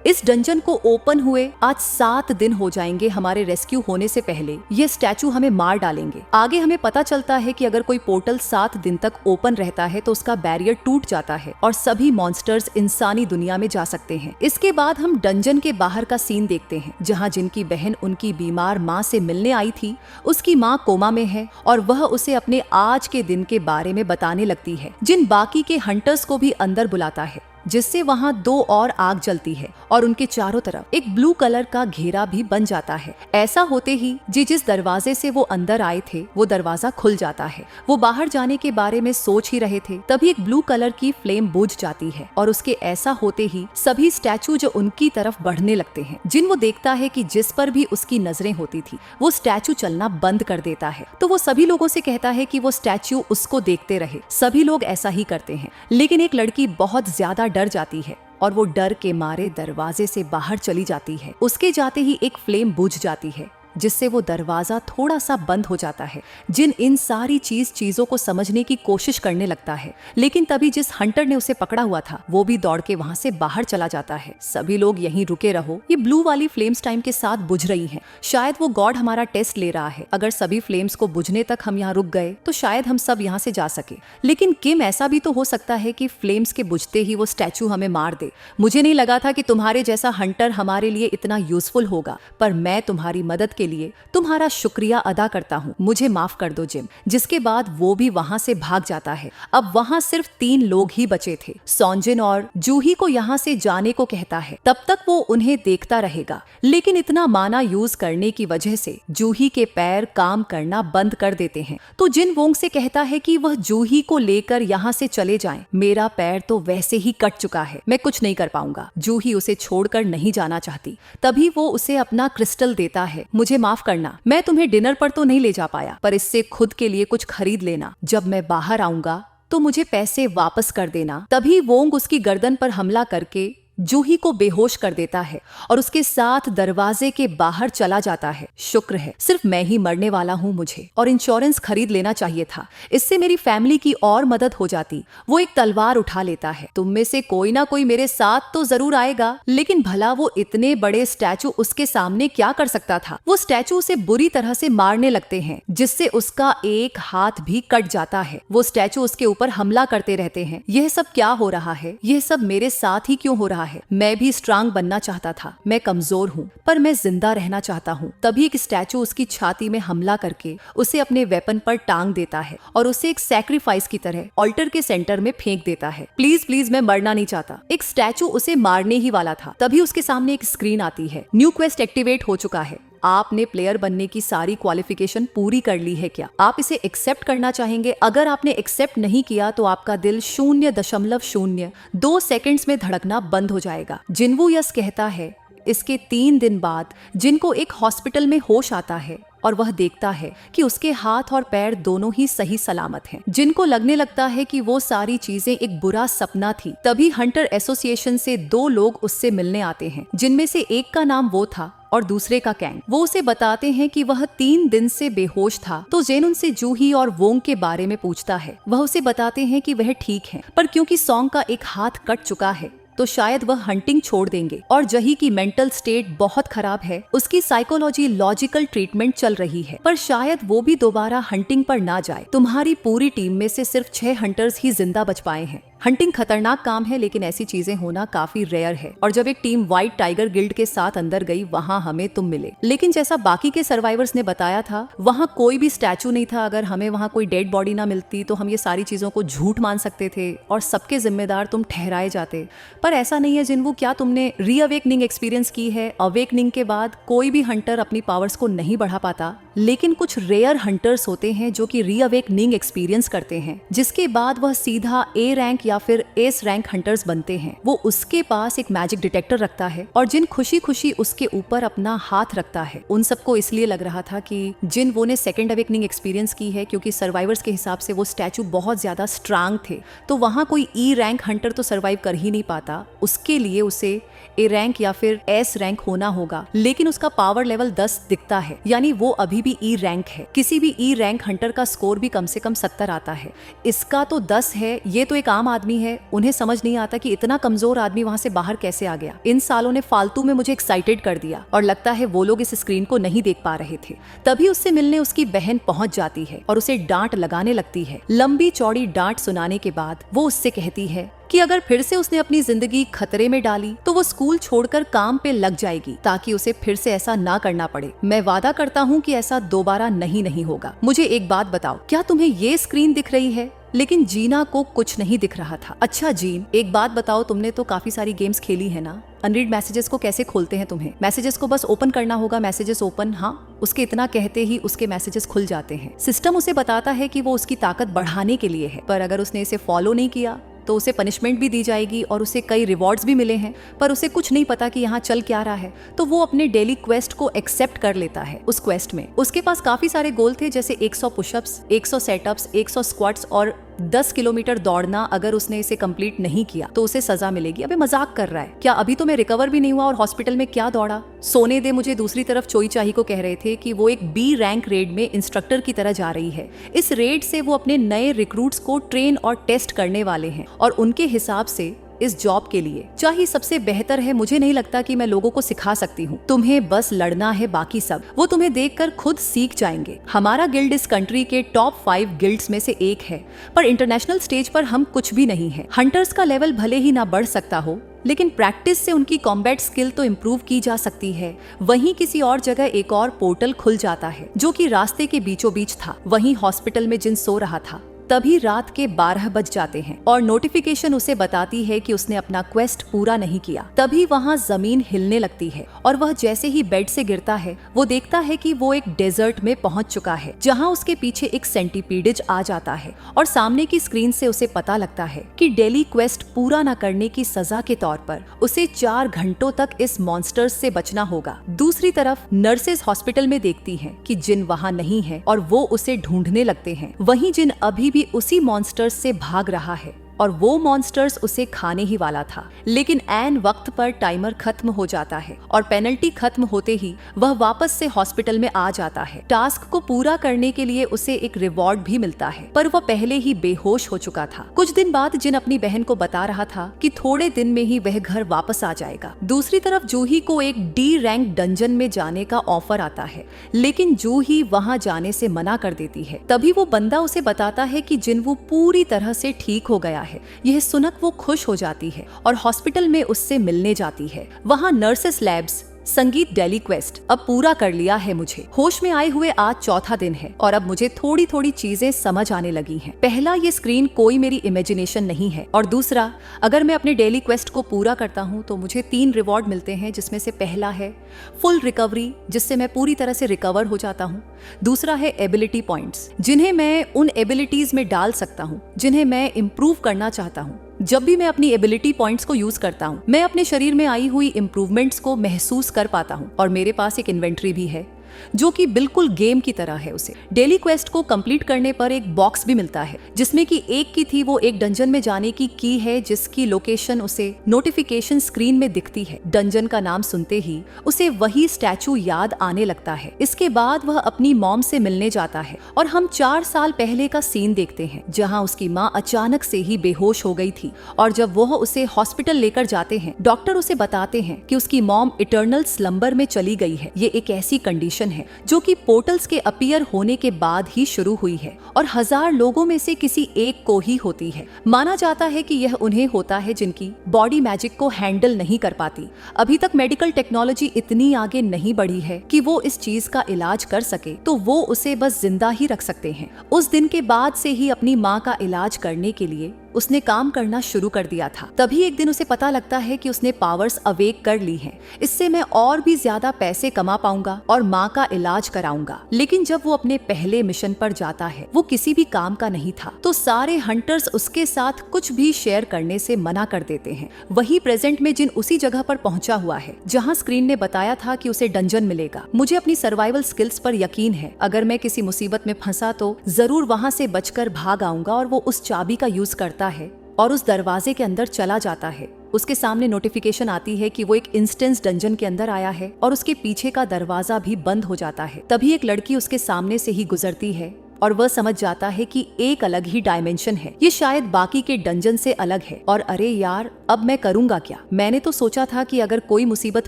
इस डंजन को ओपन हुए आज 7 दिन हो जाएंगे। हमारे रेस्क्यू होने से पहले ये स्टैचू हमें मार डालेंगे। आगे हमें पता चलता है कि अगर कोई पोर्टल 7 दिन तक ओपन रहता है तो उसका बैरियर टूट जाता है और सभी मॉन्स्टर्स इंसानी दुनिया में जा सकते हैं। इसके बाद हम डंजन के बाहर का सीन देखते हैं जहाँ जिनकी बहन उनकी बीमार माँ से मिलने आई थी, उसकी माँ कोमा में है और वह उसे अपने आज के दिन के बारे में बताने लगती है। जिन बाकी के हंटर्स को भी अंदर बुलाता है जिससे वहां 2 और आग जलती है और उनके चारों तरफ एक ब्लू कलर का घेरा भी बन जाता है। ऐसा होते ही जिस दरवाजे से वो अंदर आए थे वो दरवाजा खुल जाता है। वो बाहर जाने के बारे में सोच ही रहे थे तभी एक ब्लू कलर की फ्लेम बुझ जाती है और उसके ऐसा होते ही सभी स्टैचू जो उनकी तरफ बढ़ने लगते हैं। जिन वो देखता है कि जिस पर भी उसकी नजरें होती थी वो स्टैचू चलना बंद कर देता है। तो वो सभी लोगों से कहता है कि वो स्टैचू उसको देखते रहे। सभी लोग ऐसा ही करते हैं लेकिन एक लड़की बहुत ज्यादा डर जाती है और वो डर के मारे दरवाजे से बाहर चली जाती है। उसके जाते ही एक फ्लेम बुझ जाती है जिससे वो दरवाजा थोड़ा सा बंद हो जाता है। जिन इन सारी चीजों को समझने की कोशिश करने लगता है लेकिन तभी जिस हंटर ने उसे पकड़ा हुआ था वो भी दौड़ के वहां से बाहर चला जाता है। सभी लोग यहीं रुके रहो, ये ब्लू वाली फ्लेम्स टाइम के साथ बुझ रही हैं। शायद वो गॉड हमारा टेस्ट ले रहा है। अगर सभी फ्लेम्स को बुझने तक हम यहाँ रुक गए तो शायद हम सब यहाँ से जा सके। लेकिन किम, ऐसा भी तो हो सकता है कि फ्लेम्स के बुझते ही वो स्टैचू हमें मार दे। मुझे नहीं लगा था कि तुम्हारे जैसा हंटर हमारे लिए इतना यूजफुल होगा, पर मैं तुम्हारी मदद के लिए तुम्हारा शुक्रिया अदा करता हूँ। मुझे माफ कर दो जिम। जिसके बाद वो भी वहाँ से भाग जाता है। अब वहाँ सिर्फ 3 लोग ही बचे थे। सॉन्जिन और जूही को यहाँ से जाने को कहता है। तब तक वो उन्हें देखता रहेगा लेकिन इतना माना यूज करने की वजह से जूही के पैर काम करना बंद कर देते हैं। तो जिन वोंग से कहता है कि वह जूही को लेकर यहाँ से चले जाएं। मेरा पैर तो वैसे ही कट चुका है, मैं कुछ नहीं कर पाऊंगा। जूही उसे छोड़कर नहीं जाना चाहती। तभी वो उसे अपना क्रिस्टल देता है। मुझे माफ करना, मैं तुम्हें डिनर पर तो नहीं ले जा पाया, पर इससे खुद के लिए कुछ खरीद लेना। जब मैं बाहर आऊंगा तो मुझे पैसे वापस कर देना। तभी वोंग उसकी गर्दन पर हमला करके जूही को बेहोश कर देता है और उसके साथ दरवाजे के बाहर चला जाता है। शुक्र है सिर्फ मैं ही मरने वाला हूँ, मुझे और इंश्योरेंस खरीद लेना चाहिए था। इससे मेरी फैमिली की और मदद हो जाती। वो एक तलवार उठा लेता है। तुम में से कोई ना कोई मेरे साथ तो जरूर आएगा। लेकिन भला वो इतने बड़े स्टैचू उसके सामने क्या कर सकता था। वो स्टैचू उसे बुरी तरह से मारने लगते हैं जिससे उसका एक हाथ भी कट जाता है। वो स्टैचू उसके ऊपर हमला करते रहते हैं। यह सब क्या हो रहा है? यह सब मेरे साथ ही क्यों हो रहा है? मैं भी स्ट्रांग बनना चाहता था। मैं कमजोर हूँ पर मैं जिंदा रहना चाहता हूँ। तभी एक स्टैचू उसकी छाती में हमला करके उसे अपने वेपन पर टांग देता है और उसे एक सैक्रिफाइस की तरह ऑल्टर के सेंटर में फेंक देता है। प्लीज प्लीज, मैं मरना नहीं चाहता। एक स्टैचू उसे मारने ही वाला था। तभी उसके सामने एक स्क्रीन आती है। न्यू क्वेस्ट एक्टिवेट हो चुका है। आपने प्लेयर बनने की सारी क्वालिफिकेशन पूरी कर ली है क्या? आप इसे एक्सेप्ट करना चाहेंगे? अगर आपने एक्सेप्ट नहीं किया तो आपका दिल 0.02 सेकंड्स में धड़कना बंद हो जाएगा। जिनवू यस कहता है। इसके 3 दिन बाद जिनको एक हॉस्पिटल में होश आता है और वह देखता है कि उसके हाथ और पैर दोनों ही सही सलामत हैं। जिनको लगने लगता है कि वो सारी चीजें एक बुरा सपना थी। तभी हंटर एसोसिएशन से 2 लोग उससे मिलने आते हैं जिनमें से एक का नाम वो था और दूसरे का कैंग। वो उसे बताते हैं कि वह 3 दिन से बेहोश था। तो जेन उनसे जूही और वोंग के बारे में पूछता है। वह उसे बताते हैं कि वह ठीक है, पर क्योंकि सॉन्ग का एक हाथ कट चुका है तो शायद वह हंटिंग छोड़ देंगे। और जही की मेंटल स्टेट बहुत खराब है। उसकी साइकोलॉजी लॉजिकल ट्रीटमेंट चल रही है, पर शायद वो भी दोबारा हंटिंग पर ना जाए। तुम्हारी पूरी टीम में से सिर्फ 6 हंटर्स ही जिंदा बच पाए हैं। हंटिंग खतरनाक काम है, लेकिन ऐसी चीजें होना काफी रेयर है। और जब एक टीम व्हाइट टाइगर गिल्ड के साथ अंदर गई, वहाँ हमें तुम मिले। लेकिन जैसा बाकी के सर्वाइवर्स ने बताया था, वहाँ कोई भी स्टैचू नहीं था। अगर हमें वहाँ कोई डेड बॉडी ना मिलती तो हम ये सारी चीजों को झूठ मान सकते थे और सबके जिम्मेदार तुम ठहराए जाते। पर ऐसा नहीं है जिन्वू। क्या तुमने रीअवेकनिंग एक्सपीरियंस की है? अवेकनिंग के बाद कोई भी हंटर अपनी पावर्स को नहीं बढ़ा पाता, लेकिन कुछ रेयर हंटर्स होते हैं जो कि रीअवेकनिंग एक्सपीरियंस करते हैं, जिसके बाद वह सीधा ए रैंक या फिर एस रैंक हंटर्स बनते हैं। वो उसके पास एक मैजिक डिटेक्टर रखता है और जिन खुशी खुशी उसके ऊपर अपना हाथ रखता है। उन सबको इसलिए लग रहा था कि जिन वो ने सेकेंड अवेकनिंग एक्सपीरियंस की है, क्योंकि सर्वाइवर्स के हिसाब से वो स्टैचू बहुत ज्यादा स्ट्रांग थे, तो वहां कोई ई रैंक हंटर तो सर्वाइव कर ही नहीं पाता। उसके लिए उसे ए रैंक या फिर एस रैंक होना होगा। लेकिन उसका पावर लेवल 10 दिखता है, यानी वो अभी भी ई रैंक है। किसी भी ई रैंक हंटर का स्कोर भी कम से कम 70 आता है। इसका तो 10 है। ये तो एक आम आदमी है। उन्हें समझ नहीं आता कि इतना कमजोर आदमी वहां से बाहर कैसे आ गया। इन सालों ने फालतू में मुझे एक्साइटेड कर दिया और लगता है वो लोग इस स्क्रीन को नहीं देख पा रहे थे। तभी उससे मिलने उसकी बहन पहुंच जाती है और उसे डांट लगाने लगती है। लंबी चौड़ी डांट सुनाने के बाद वो उससे कहती है कि अगर फिर से उसने अपनी जिंदगी खतरे में डाली तो वो स्कूल छोड़कर काम पे लग जाएगी, ताकि उसे फिर से ऐसा ना करना पड़े। मैं वादा करता हूँ कि ऐसा दोबारा नहीं होगा। मुझे एक बात बताओ, क्या तुम्हें ये स्क्रीन दिख रही है? लेकिन जीना को कुछ नहीं दिख रहा था। अच्छा जीन, एक बात बताओ, तुमने तो काफी सारी गेम्स खेली है ना? अनरीड मैसेजेस को कैसे खोलते हैं तुम्हें? मैसेजेस को बस ओपन करना होगा, मैसेजेस ओपन। हाँ, उसके इतना कहते ही उसके मैसेजेस खुल जाते हैं। सिस्टम उसे बताता है कि वो उसकी ताकत बढ़ाने के लिए है, पर अगर उसने इसे फॉलो नहीं किया तो उसे पनिशमेंट भी दी जाएगी और उसे कई रिवॉर्ड्स भी मिले हैं। पर उसे कुछ नहीं पता कि यहाँ चल क्या रहा है, तो वो अपने डेली क्वेस्ट को एक्सेप्ट कर लेता है। उस क्वेस्ट में उसके पास काफी सारे गोल थे, जैसे 100 पुशअप्स, 100 सेटअप्स, 100 स्क्वाट्स और 10 किलोमीटर दौड़ना। अगर उसने इसे कंप्लीट नहीं किया तो उसे सजा मिलेगी। अबे मजाक कर रहा है क्या? अभी तो मैं रिकवर भी नहीं हुआ और हॉस्पिटल में क्या दौड़ा। सोने दे मुझे। दूसरी तरफ चोई चाही को कह रहे थे कि वो एक बी रैंक रेड में इंस्ट्रक्टर की तरह जा रही है। इस रेड से वो अपने नए रिक्रूट्स को ट्रेन और टेस्ट करने वाले हैं और उनके हिसाब से इस जॉब के लिए चाही सबसे बेहतर है। मुझे नहीं लगता कि मैं लोगों को सिखा सकती हूँ। तुम्हें बस लड़ना है, बाकी सब वो तुम्हें देखकर खुद सीख जाएंगे। हमारा गिल्ड इस कंट्री के टॉप 5 गिल्ड्स में से एक है, पर इंटरनेशनल स्टेज पर हम कुछ भी नहीं है। हंटर्स का लेवल भले ही ना बढ़ सकता हो, लेकिन प्रैक्टिस से उनकी कॉम्बैट स्किल तो इम्प्रूव की जा सकती है। वहीं किसी और जगह एक और पोर्टल खुल जाता है जो कि रास्ते के बीचों बीच था। वहीं हॉस्पिटल में जिन सो रहा था, तभी रात के 12 बज जाते हैं और नोटिफिकेशन उसे बताती है कि उसने अपना क्वेस्ट पूरा नहीं किया। तभी वहाँ जमीन हिलने लगती है और वह जैसे ही बेड से गिरता है, वो देखता है कि वो एक डेजर्ट में पहुंच चुका है, जहाँ उसके पीछे एक सेंटीपीडिज आ जाता है और सामने की स्क्रीन से उसे पता लगता है कि डेली क्वेस्ट पूरा न करने की सजा के तौर पर उसे 4 घंटों तक इस मॉन्स्टर्स से बचना होगा। दूसरी तरफ नर्सेज हॉस्पिटल में देखती हैं कि जिन वहाँ नहीं है और वो उसे ढूंढने लगते हैं। वहीं जिन अभी भी उसी मॉन्स्टर्स से भाग रहा है और वो मॉन्स्टर्स उसे खाने ही वाला था। लेकिन ऐन वक्त पर टाइमर खत्म हो जाता है और पेनल्टी खत्म होते ही वह वापस से हॉस्पिटल में आ जाता है। टास्क को पूरा करने के लिए उसे एक रिवॉर्ड भी मिलता है, पर वह पहले ही बेहोश हो चुका था। कुछ दिन बाद जिन अपनी बहन को बता रहा था कि थोड़े दिन में ही वह घर वापस आ जाएगा। दूसरी तरफ जूही को एक डी रैंक डंजन में जाने का ऑफर आता है, लेकिन जूही वहाँ जाने से मना कर देती है। तभी वो बंदा उसे बताता है कि जिन्वू पूरी तरह से ठीक हो गया है। यह सुनकर वो खुश हो जाती है और हॉस्पिटल में उससे मिलने जाती है। वहाँ नर्सेस लैब्स संगीत डेली क्वेस्ट अब पूरा कर लिया है। मुझे होश में आए हुए आज चौथा दिन है और अब मुझे थोड़ी थोड़ी चीजें समझ आने लगी हैं। पहला, ये स्क्रीन कोई मेरी इमेजिनेशन नहीं है, और दूसरा, अगर मैं अपने डेली क्वेस्ट को पूरा करता हूँ तो मुझे 3 रिवॉर्ड मिलते हैं, जिसमें से पहला है फुल रिकवरी, जिससे मैं पूरी तरह से रिकवर हो जाता हूँ। दूसरा है एबिलिटी पॉइंट्स, जिन्हें मैं उन एबिलिटीज में डाल सकता हूँ जिन्हें मैं इम्प्रूव करना चाहता हूँ। जब भी मैं अपनी एबिलिटी पॉइंट्स को यूज करता हूँ, मैं अपने शरीर में आई हुई इम्प्रूवमेंट्स को महसूस कर पाता हूँ। और मेरे पास एक इन्वेंट्री भी है जो कि बिल्कुल गेम की तरह है। उसे डेली क्वेस्ट को कंप्लीट करने पर एक बॉक्स भी मिलता है, जिसमें कि एक की थी वो एक डंजन में जाने की की है, जिसकी लोकेशन उसे नोटिफिकेशन स्क्रीन में दिखती है। डंजन का नाम सुनते ही उसे वही स्टैचू याद आने लगता है। इसके बाद वह अपनी मॉम से मिलने जाता है और हम 4 साल पहले का सीन देखते हैं, जहाँ उसकी माँ अचानक से ही बेहोश हो गई थी। और जब वह उसे हॉस्पिटल लेकर जाते हैं, डॉक्टर उसे बताते हैं कि उसकी मॉम इटर्नल स्लम्बर में चली गई है। ये एक ऐसी कंडीशन मिशन है जो कि पोर्टल्स के अपीयर होने के बाद ही शुरू हुई है और 1000 लोगों में से किसी एक को ही होती है। माना जाता है कि यह उन्हें होता है जिनकी बॉडी मैजिक को हैंडल नहीं कर पाती। अभी तक मेडिकल टेक्नोलॉजी इतनी आगे नहीं बढ़ी है कि वो इस चीज का इलाज कर सके, तो वो उसे बस जिंदा ही रख सकते हैं। उस दिन के बाद से ही अपनी माँ का इलाज करने के लिए उसने काम करना शुरू कर दिया था। तभी एक दिन उसे पता लगता है कि उसने पावर्स अवेक कर ली हैं। इससे मैं और भी ज्यादा पैसे कमा पाऊंगा और माँ का इलाज कराऊंगा। लेकिन जब वो अपने पहले मिशन पर जाता है, वो किसी भी काम का नहीं था, तो सारे हंटर्स उसके साथ कुछ भी शेयर करने से मना कर देते हैं। वही प्रेजेंट में जिन उसी जगह पर पहुंचा हुआ है जहाँ स्क्रीन ने बताया था कि उसे डंजन मिलेगा। मुझे अपनी सर्वाइवल स्किल्स पर यकीन है, अगर मैं किसी मुसीबत में फंसा तो जरूर वहाँ से बचकर भाग आऊंगा। और वो उस चाबी का यूज करता है और उस दरवाजे के अंदर चला जाता है। उसके सामने नोटिफिकेशन आती है कि वो एक इंस्टेंस डंजन के अंदर आया है और उसके पीछे का दरवाजा भी बंद हो जाता है। तभी एक लड़की उसके सामने से ही गुजरती है और वह समझ जाता है कि एक अलग ही डायमेंशन है, ये शायद बाकी के डंजन से अलग है। और अरे यार, अब मैं करूंगा क्या? मैंने तो सोचा था कि अगर कोई मुसीबत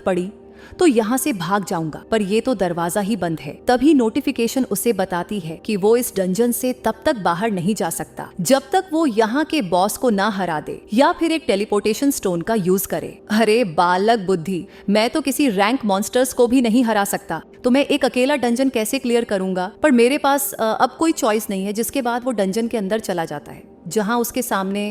पड़ी तो यहाँ से भाग जाऊंगा, पर ये तो दरवाजा ही बंद है। तभी नोटिफिकेशन उसे बताती है कि वो इस डंजन से तब तक बाहर नहीं जा सकता जब तक वो यहाँ के बॉस को ना हरा दे या फिर एक टेलीपोर्टेशन स्टोन का यूज करे। अरे बालक बुद्धि, मैं तो किसी रैंक मॉन्स्टर्स को भी नहीं हरा सकता, तो मैं एक अकेला डंजन कैसे क्लियर करूंगा? पर मेरे पास अब कोई चॉइस नहीं है। जिसके बाद वो डंजन के अंदर चला जाता है जहां उसके सामने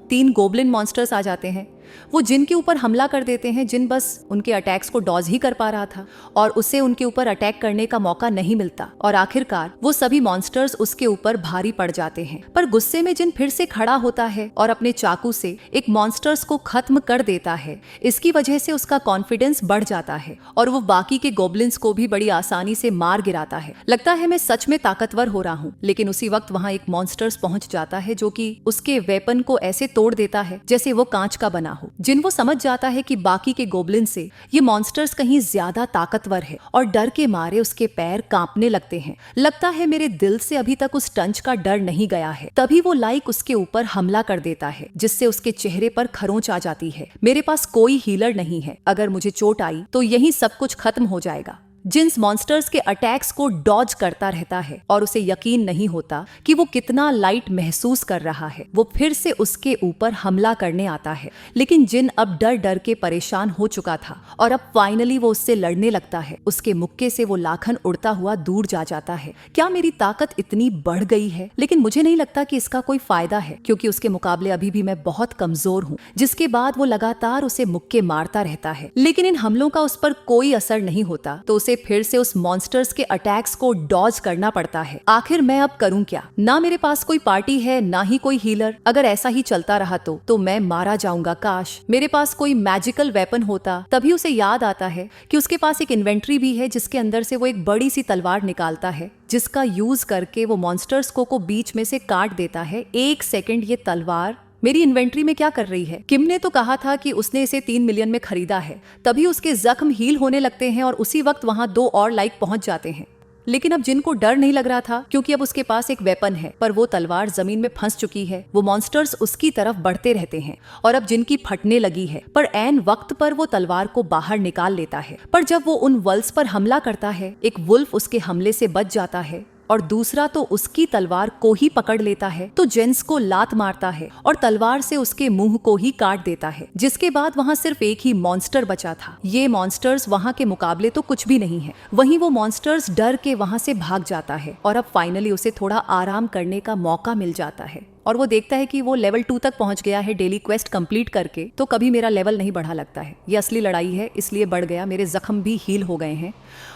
3 गोब्लिन मॉन्स्टर्स आ जाते हैं। वो जिन के ऊपर हमला कर देते हैं, जिन बस उनके अटैक्स को डॉज ही कर पा रहा था और उसे उनके ऊपर अटैक करने का मौका नहीं मिलता। और आखिरकार वो सभी मॉन्स्टर्स उसके ऊपर भारी पड़ जाते हैं। पर गुस्से में जिन फिर से खड़ा होता है और अपने चाकू से एक मॉन्स्टर्स को खत्म कर देता है। इसकी वजह से उसका कॉन्फिडेंस बढ़ जाता है और वो बाकी के गोब्लिन्स को भी बड़ी आसानी से मार गिराता है। लगता है मैं सच में ताकतवर हो रहा हूँ। लेकिन उसी वक्त वहाँ एक मॉन्स्टर्स पहुंच जाता है जो कि उसके वेपन को ऐसे तोड़ देता है जैसे वो कांच का बना हो। जिन वो समझ जाता है कि बाकी के गोब्लिन से ये मॉन्स्टर्स कहीं ज्यादा ताकतवर है और डर के मारे उसके पैर कांपने लगते हैं। लगता है मेरे दिल से अभी तक उस टंच का डर नहीं गया है। तभी वो लाइक उसके ऊपर हमला कर देता है जिससे उसके चेहरे पर खरोंच आ जाती है। मेरे पास कोई हीलर नहीं है, अगर मुझे चोट आई तो यही सब कुछ खत्म हो जाएगा। जिन्स मॉन्स्टर्स के अटैक्स को डॉज करता रहता है और उसे यकीन नहीं होता कि वो कितना लाइट महसूस कर रहा है। वो फिर से उसके ऊपर हमला करने आता है, लेकिन जिन अब डर डर के परेशान हो चुका था और अब फाइनली वो उससे लड़ने लगता है। उसके मुक्के से वो लाखन उड़ता हुआ दूर जा जाता है। क्या मेरी ताकत इतनी बढ़ गई है? लेकिन मुझे नहीं लगता कि इसका कोई फायदा है, क्योंकि उसके मुकाबले अभी भी मैं बहुत कमजोर हूँ। जिसके बाद वो लगातार उसे मुक्के मारता रहता है, लेकिन इन हमलों का उस पर कोई असर नहीं होता। तो उसे फिर से उस मॉन्स्टर्स के अटैक्स को डॉज करना पड़ता है। आखिर मैं अब करूं क्या? ना मेरे पास कोई पार्टी है, ना ही कोई हीलर। अगर ऐसा ही चलता रहा तो मैं मारा जाऊंगा। काश मेरे पास कोई मैजिकल वेपन होता। तभी उसे याद आता है कि उसके पास एक इन्वेंट्री भी है जिसके अंदर से वो एक बड़ी सी तलवार निकालता है, जिसका यूज करके वो मॉन्स्टर्स को बीच में से काट देता है। 1 सेकंड, ये तलवार मेरी इन्वेंट्री में क्या कर रही है? किम ने तो कहा था कि उसने इसे 3 मिलियन में खरीदा है। तभी उसके जख्म हील होने लगते हैं और उसी वक्त वहां 2 और लाइक पहुंच जाते हैं। लेकिन अब जिन को डर नहीं लग रहा था, क्योंकि अब उसके पास एक वेपन है, पर वो तलवार जमीन में फंस चुकी है। वो मॉन्स्टर्स उसकी तरफ बढ़ते रहते हैं और अब जिनकी फटने लगी है, पर ऐन वक्त पर वो तलवार को बाहर निकाल लेता है। पर जब वो उन वल्स पर हमला करता है, एक वुल्फ उसके हमले से बच जाता है और दूसरा तो उसकी तलवार को ही पकड़ लेता है। तो जेंस को लात मारता है और तलवार से उसके मुंह को ही काट देता है। जिसके बाद वहाँ सिर्फ एक ही मॉन्स्टर बचा था। ये मॉन्स्टर्स वहाँ के मुकाबले तो कुछ भी नहीं है। वहीं वो मॉन्स्टर्स डर के वहाँ से भाग जाता है और अब फाइनली उसे थोड़ा आराम करने का मौका मिल जाता है और वो देखता है कि वो लेवल 2 तक पहुंच गया है डेली क्वेस्ट कंप्लीट करके। तो कभी मेरा लेवल नहीं बढ़ा लगता है। ये असली लड़ाई है, इसलिए बढ़ गया। मेरे जख्म भी हील हो गए हैं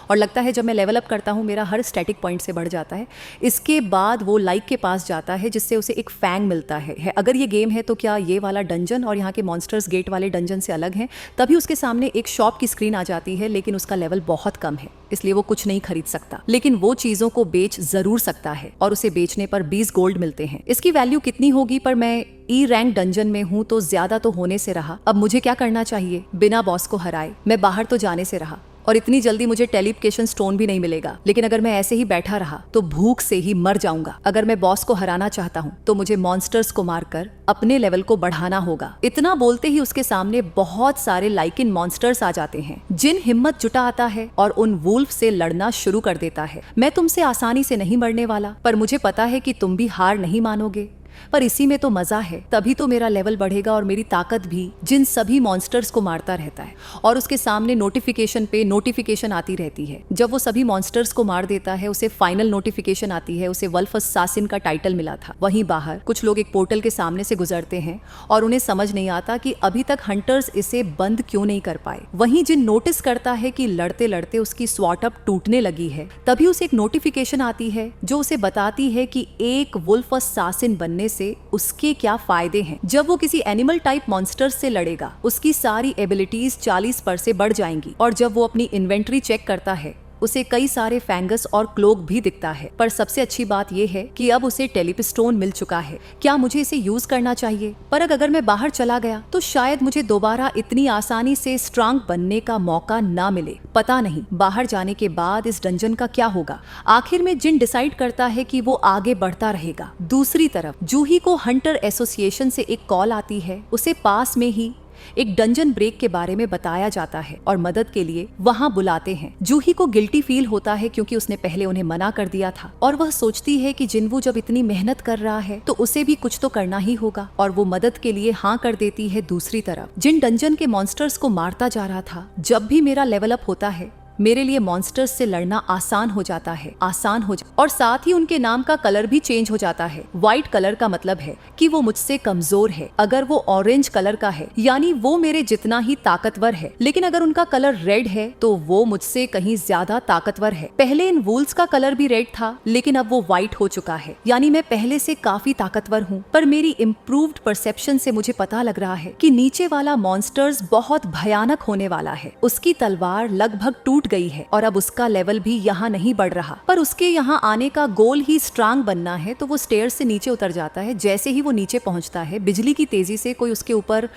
और लगता है जब मैं लेवल अप करता हूँ मेरा हर स्टैटिक पॉइंट से बढ़ जाता है। इसके बाद वो लाइक के पास जाता है जिससे उसे एक फैंग मिलता है। अगर ये गेम है तो क्या ये वाला डंजन और यहाँ के मॉन्स्टर्स गेट वाले डंजन से अलग हैं? तभी उसके सामने एक शॉप की स्क्रीन आ जाती है, लेकिन उसका लेवल बहुत कम है, इसलिए वो कुछ नहीं खरीद सकता। लेकिन वो चीजों को बेच जरूर सकता है और उसे बेचने पर 20 गोल्ड मिलते हैं। इसकी वैल्यू कितनी होगी? पर मैं ई रैंक डंजन में हूँ तो ज्यादा तो होने से रहा। अब मुझे क्या करना चाहिए? बिना बॉस को हराए मैं बाहर तो जाने से रहा और इतनी जल्दी मुझे टेलीपोर्टेशन स्टोन भी नहीं मिलेगा। लेकिन अगर मैं ऐसे ही बैठा रहा तो भूख से ही मर जाऊंगा। अगर मैं बॉस को हराना चाहता हूँ तो मुझे मॉन्स्टर्स को मारकर अपने लेवल को बढ़ाना होगा। इतना बोलते ही उसके सामने बहुत सारे लाइकिन मॉन्स्टर्स आ जाते हैं। जिन हिम्मत जुटा आता है और उन वुल्फ से लड़ना शुरू कर देता है। मैं तुमसे आसानी से नहीं मरने वाला, पर मुझे पता है कि तुम भी हार नहीं मानोगे। पर इसी में तो मजा है, तभी तो मेरा लेवल बढ़ेगा और मेरी ताकत भी जिन सभी मॉन्स्टर्स को मारता रहता है। और उसके सामने नोटिफिकेशन पे नोटिफिकेशन आती रहती है। जब वो सभी मॉन्स्टर्स को मार देता है उसे फाइनल नोटिफिकेशन आती है, उसे वल्फ असासिन का टाइटल मिला था। वहीं बाहर कुछ लोग एक पोर्टल के सामने से गुजरते हैं और उन्हें समझ नहीं आता कि अभी तक हंटर्स इसे बंद क्यों नहीं कर पाए। वहीं जिन नोटिस करता है कि लड़ते लड़ते उसकी स्वॉट अप टूटने लगी है, तभी उसे एक नोटिफिकेशन आती है जो उसे बताती है कि एक वुल्फ असासिन बनने से उसके क्या फायदे हैं। जब वो किसी एनिमल टाइप मॉन्स्टर से लड़ेगा उसकी सारी एबिलिटीज 40% से बढ़ जाएंगी। और जब वो अपनी इन्वेंट्री चेक करता है उसे कई सारे फैंगस और क्लोक भी दिखता है। पर सबसे अच्छी बात यह है कि अब उसे टेलीपोस्टोन मिल चुका है। क्या मुझे इसे यूज करना चाहिए? पर अगर मैं बाहर चला गया तो शायद मुझे दोबारा इतनी आसानी से स्ट्रांग बनने का मौका ना मिले। पता नहीं बाहर जाने के बाद इस डंजन का क्या होगा। आखिर में जिन डिसाइड करता है कि वो आगे बढ़ता रहेगा। दूसरी तरफ जूही को हंटर एसोसिएशन से एक कॉल आती है। उसे पास में ही एक डंजन ब्रेक के बारे में बताया जाता है और मदद के लिए वहां बुलाते हैं। जूही को गिल्टी फील होता है क्योंकि उसने पहले उन्हें मना कर दिया था और वह सोचती है कि जिन्वू जब इतनी मेहनत कर रहा है तो उसे भी कुछ तो करना ही होगा और वो मदद के लिए हाँ कर देती है। दूसरी तरफ जिन डंजन के मॉन्स्टर्स को मारता जा रहा था, जब भी मेरा लेवल अप होता है मेरे लिए मॉन्स्टर्स से लड़ना आसान हो जाता है, और साथ ही उनके नाम का कलर भी चेंज हो जाता है। व्हाइट कलर का मतलब है कि वो मुझसे कमजोर है। अगर वो ऑरेंज कलर का है यानी वो मेरे जितना ही ताकतवर है। लेकिन अगर उनका कलर रेड है तो वो मुझसे कहीं ज्यादा ताकतवर है। पहले इन वूल्स का कलर भी रेड था लेकिन अब वो व्हाइट हो चुका है, यानी मैं पहले से काफी ताकतवर हूँ। पर मेरी इम्प्रूव्ड परसेप्शन से मुझे पता लग रहा है कि नीचे वाला मॉन्स्टर्स बहुत भयानक होने वाला है। उसकी तलवार लगभग टूट गई है और अब उसका लेवल भी यहाँ नहीं बढ़ रहा। पर उसके यहाँ आने का गोल ही स्ट्रांग बनना है, तो वो स्टेयर से नीचे उतर जाता है। जैसे ही वो नीचे पहुंचता है बिजली की तेजी से कोई उसके ऊपर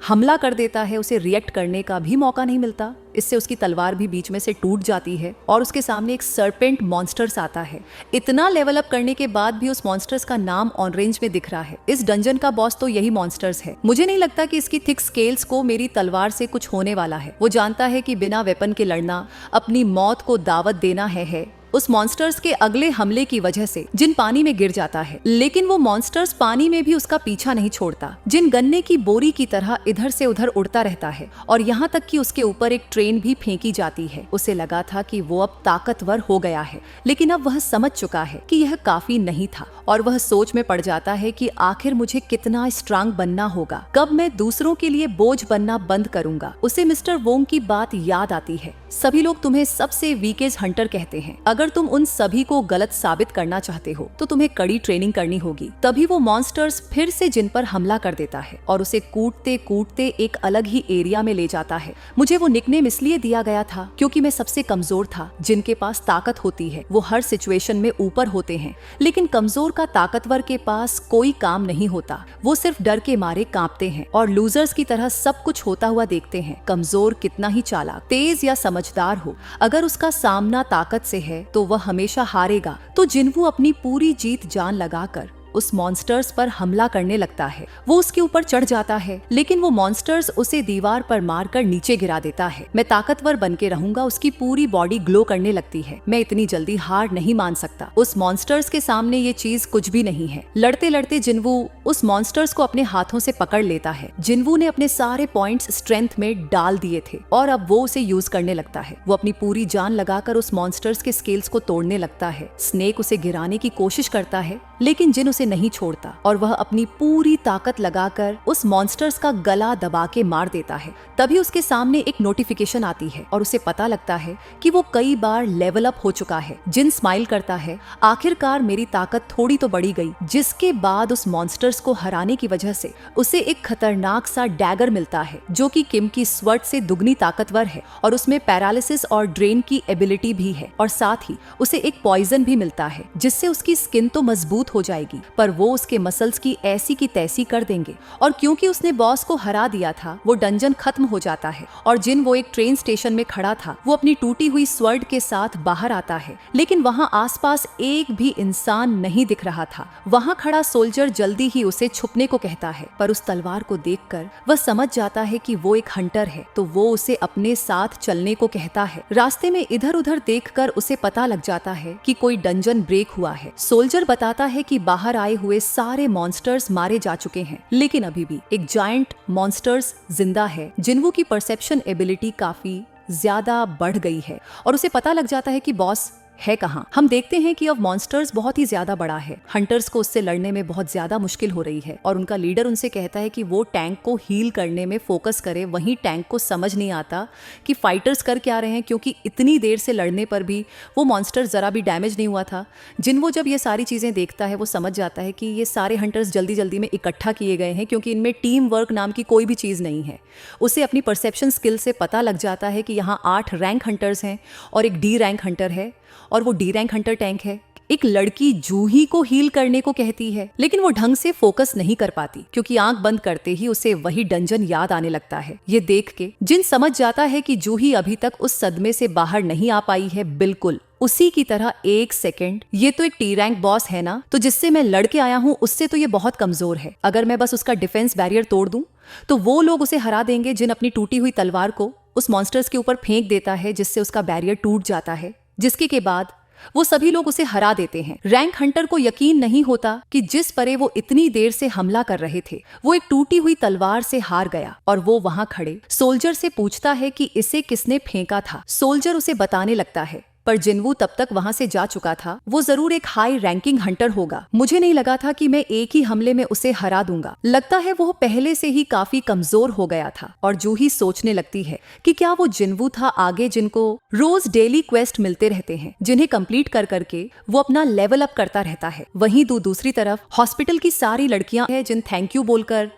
हमला कर देता है। उसे रिएक्ट करने का भी मौका नहीं मिलता। इससे उसकी तलवार भी बीच में से टूट जाती है और उसके सामने एक सर्पेंट मॉन्स्टर्स आता है। इतना लेवल अप करने के बाद भी उस मॉन्स्टर्स का नाम ऑरेंज में दिख रहा है। इस डंजन का बॉस तो यही मॉन्स्टर्स है। मुझे नहीं लगता कि इसकी थिक स्केल्स को मेरी तलवार से कुछ होने वाला है। वो जानता है कि बिना वेपन के लड़ना अपनी मौत को दावत देना है। उस मॉन्स्टर्स के अगले हमले की वजह से जिन पानी में गिर जाता है, लेकिन वो मॉन्स्टर्स पानी में भी उसका पीछा नहीं छोड़ता। जिन गन्ने की बोरी की तरह इधर से उधर उड़ता रहता है और यहाँ तक कि उसके ऊपर एक ट्रेन भी फेंकी जाती है। उसे लगा था कि वो अब ताकतवर हो गया है, लेकिन अब वह समझ चुका है कि यह काफी नहीं था और वह सोच में पड़ जाता है कि आखिर मुझे कितना स्ट्रांग बनना होगा। कब मैं दूसरों के लिए बोझ बनना बंद करूंगा। उसे मिस्टर वोंग की बात याद आती है। सभी लोग तुम्हें सबसे वीकेस्ट हंटर कहते हैं। अगर तुम उन सभी को गलत साबित करना चाहते हो तो तुम्हें कड़ी ट्रेनिंग करनी होगी। तभी वो मॉन्स्टर्स फिर से जिन पर हमला कर देता है और उसे कूटते कूटते एक अलग ही एरिया में ले जाता है। मुझे वो निकनेम इसलिए दिया गया था क्योंकि मैं सबसे कमजोर था। जिनके पास ताकत होती है वो हर सिचुएशन में ऊपर होते हैं, लेकिन कमजोर का ताकतवर के पास कोई काम नहीं होता। वो सिर्फ डर के मारे कांपते हैं और लूजर्स की तरह सब कुछ होता हुआ देखते हैं। कमजोर कितना ही चालाक, तेज या समझदार हो, अगर उसका सामना ताकत से है तो वह हमेशा हारेगा। तो जिन्वू अपनी पूरी जीत जान लगाकर उस मॉन्स्टर्स पर हमला करने लगता है। वो उसके ऊपर चढ़ जाता है, लेकिन वो मॉन्स्टर्स उसे दीवार पर मारकर नीचे गिरा देता है। मैं ताकतवर बन के रहूंगा। उसकी पूरी बॉडी ग्लो करने लगती है। मैं इतनी जल्दी हार नहीं मान सकता। उस मॉन्स्टर्स के सामने ये चीज कुछ भी नहीं है। लड़ते लड़ते जिन्वू उस मॉन्स्टर्स को अपने हाथों से पकड़ लेता है। जिन्वू ने अपने सारे पॉइंट्स स्ट्रेंथ में डाल दिए थे और अब वो उसे यूज करने लगता है। वो अपनी पूरी जान लगाकर उस मॉन्स्टर्स के स्केल्स को तोड़ने लगता है। स्नेक उसे गिराने की कोशिश करता है, लेकिन जिन उसे नहीं छोड़ता और वह अपनी पूरी ताकत लगाकर उस मॉन्स्टर्स का गला दबा के मार देता है। तभी उसके सामने एक नोटिफिकेशन आती है और उसे पता लगता है कि वो कई बार लेवल अप हो चुका है। जिन स्माइल करता है, आखिरकार मेरी ताकत थोड़ी तो बढ़ी गई। जिसके बाद उस मॉन्स्टर्स को हराने की वजह से उसे एक खतरनाक सा डैगर मिलता है जो कि किम की स्वर्ड से दुगनी ताकतवर है और उसमें पैरालिसिस और ड्रेन की एबिलिटी भी है। और साथ ही उसे एक पॉइजन भी मिलता है जिससे उसकी स्किन तो मजबूत मजबूत हो जाएगी, पर वो उसके मसल्स की ऐसी की तैसी कर देंगे। और क्योंकि उसने बॉस को हरा दिया था, वो डंजन खत्म हो जाता है और जिन वो एक ट्रेन स्टेशन में खड़ा था, वो अपनी टूटी हुई स्वर्ड के साथ बाहर आता है। लेकिन वहाँ आसपास एक भी इंसान नहीं दिख रहा था। वहाँ खड़ा सोल्जर जल्दी ही उसे छुपने को कहता है, पर उस तलवार को देखकर वह समझ जाता है कि वो एक हंटर है, तो वो उसे अपने साथ चलने को कहता है। रास्ते में इधर उधर देखकर उसे पता लग जाता है कि कोई डंजन ब्रेक हुआ है। सोल्जर बताता है कि बाहर आए हुए सारे मॉन्स्टर्स मारे जा चुके हैं, लेकिन अभी भी एक जायंट मॉन्स्टर्स जिंदा है। जिन्वू की परसेप्शन एबिलिटी काफी ज्यादा बढ़ गई है और उसे पता लग जाता है कि बॉस है कहाँ। हम देखते हैं कि अब मॉन्स्टर्स बहुत ही ज्यादा बड़ा है। हंटर्स को उससे लड़ने में बहुत ज्यादा मुश्किल हो रही है और उनका लीडर उनसे कहता है कि वो टैंक को हील करने में फोकस करे। वहीं टैंक को समझ नहीं आता कि फाइटर्स कर क्या रहे हैं, क्योंकि इतनी देर से लड़ने पर भी वो मॉन्स्टर जरा भी डैमेज नहीं हुआ था। जिन्वू जब ये सारी चीजें देखता है, वो समझ जाता है कि ये सारे हंटर्स जल्दी जल्दी में इकट्ठा किए गए हैं, क्योंकि इनमें टीम वर्क नाम की कोई भी चीज नहीं है। उसे अपनी परसेप्शन स्किल से पता लग जाता है कि यहाँ 8 रैंक हंटर्स हैं और एक डी रैंक हंटर है, और वो डी रैंक हंटर टैंक है। एक लड़की जूही को हील करने को कहती है, लेकिन वो ढंग से फोकस नहीं कर पाती, क्योंकि आंख बंद करते ही उसे वही डंजन याद आने लगता है। ये देख के जिन समझ जाता है कि जूही अभी तक उस सदमे से बाहर नहीं आ पाई है, बिल्कुल उसी की तरह। एक सेकेंड, ये तो एक टी रैंक बॉस है ना, तो जिससे मैं लड़के आया हूँ उससे तो ये बहुत कमजोर है। अगर मैं बस उसका डिफेंस बैरियर तोड़ दूं तो वो लोग उसे हरा देंगे। जिन अपनी टूटी हुई तलवार को उस मॉन्स्टर्स के ऊपर फेंक देता है, जिससे उसका बैरियर टूट जाता है, जिसके के बाद वो सभी लोग उसे हरा देते हैं। रैंक हंटर को यकीन नहीं होता कि जिस परे वो इतनी देर से हमला कर रहे थे, वो एक टूटी हुई तलवार से हार गया। और वो वहां खड़े सोल्जर से पूछता है कि इसे किसने फेंका था। सोल्जर उसे बताने लगता है, पर जिन्वू तब तक वहां से जा चुका था। वो जरूर एक हाई रैंकिंग हंटर होगा। मुझे नहीं लगा था कि मैं एक ही हमले में उसे हरा दूंगा। लगता है वो पहले से ही काफी कमजोर हो गया था। और जूही सोचने लगती है कि क्या वो जिन्वू था आगे, जिनको रोज डेली क्वेस्ट मिलते रहते हैं, जिन्हें कंप्लीट कर करके वो अपना लेवल अप करता रहता है। वहीं दूसरी तरफ हॉस्पिटल की सारी लड़कियां हैं जिन थैंक यू बोलकर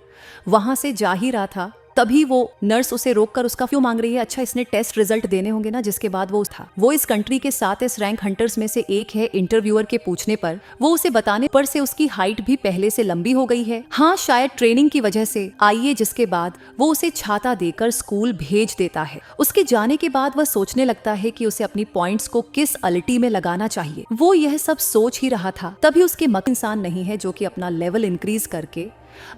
वहां से जा ही रहा था। तभी वो नर्स उसे रोककर उसका क्यों मांग रही है। अच्छा, इसने टेस्ट रिजल्ट देने होंगे ना, जिसके बाद वो था। वो इस कंट्री के 7 रैंक हंटर्स में से एक है। इंटरव्यूअर के पूछने पर वो उसे बताने पर से उसकी हाइट भी पहले से लंबी हो गई है। हाँ, शायद ट्रेनिंग की वजह से आई है। जिसके बाद वो उसे छाता देकर स्कूल भेज देता है। उसके जाने के बाद वह सोचने लगता है कि उसे अपनी पॉइंट्स को किस अल्टी में लगाना चाहिए। वो यह सब सोच ही रहा था, तभी उसके मक इंसान नहीं है जो कि अपना लेवल इंक्रीज करके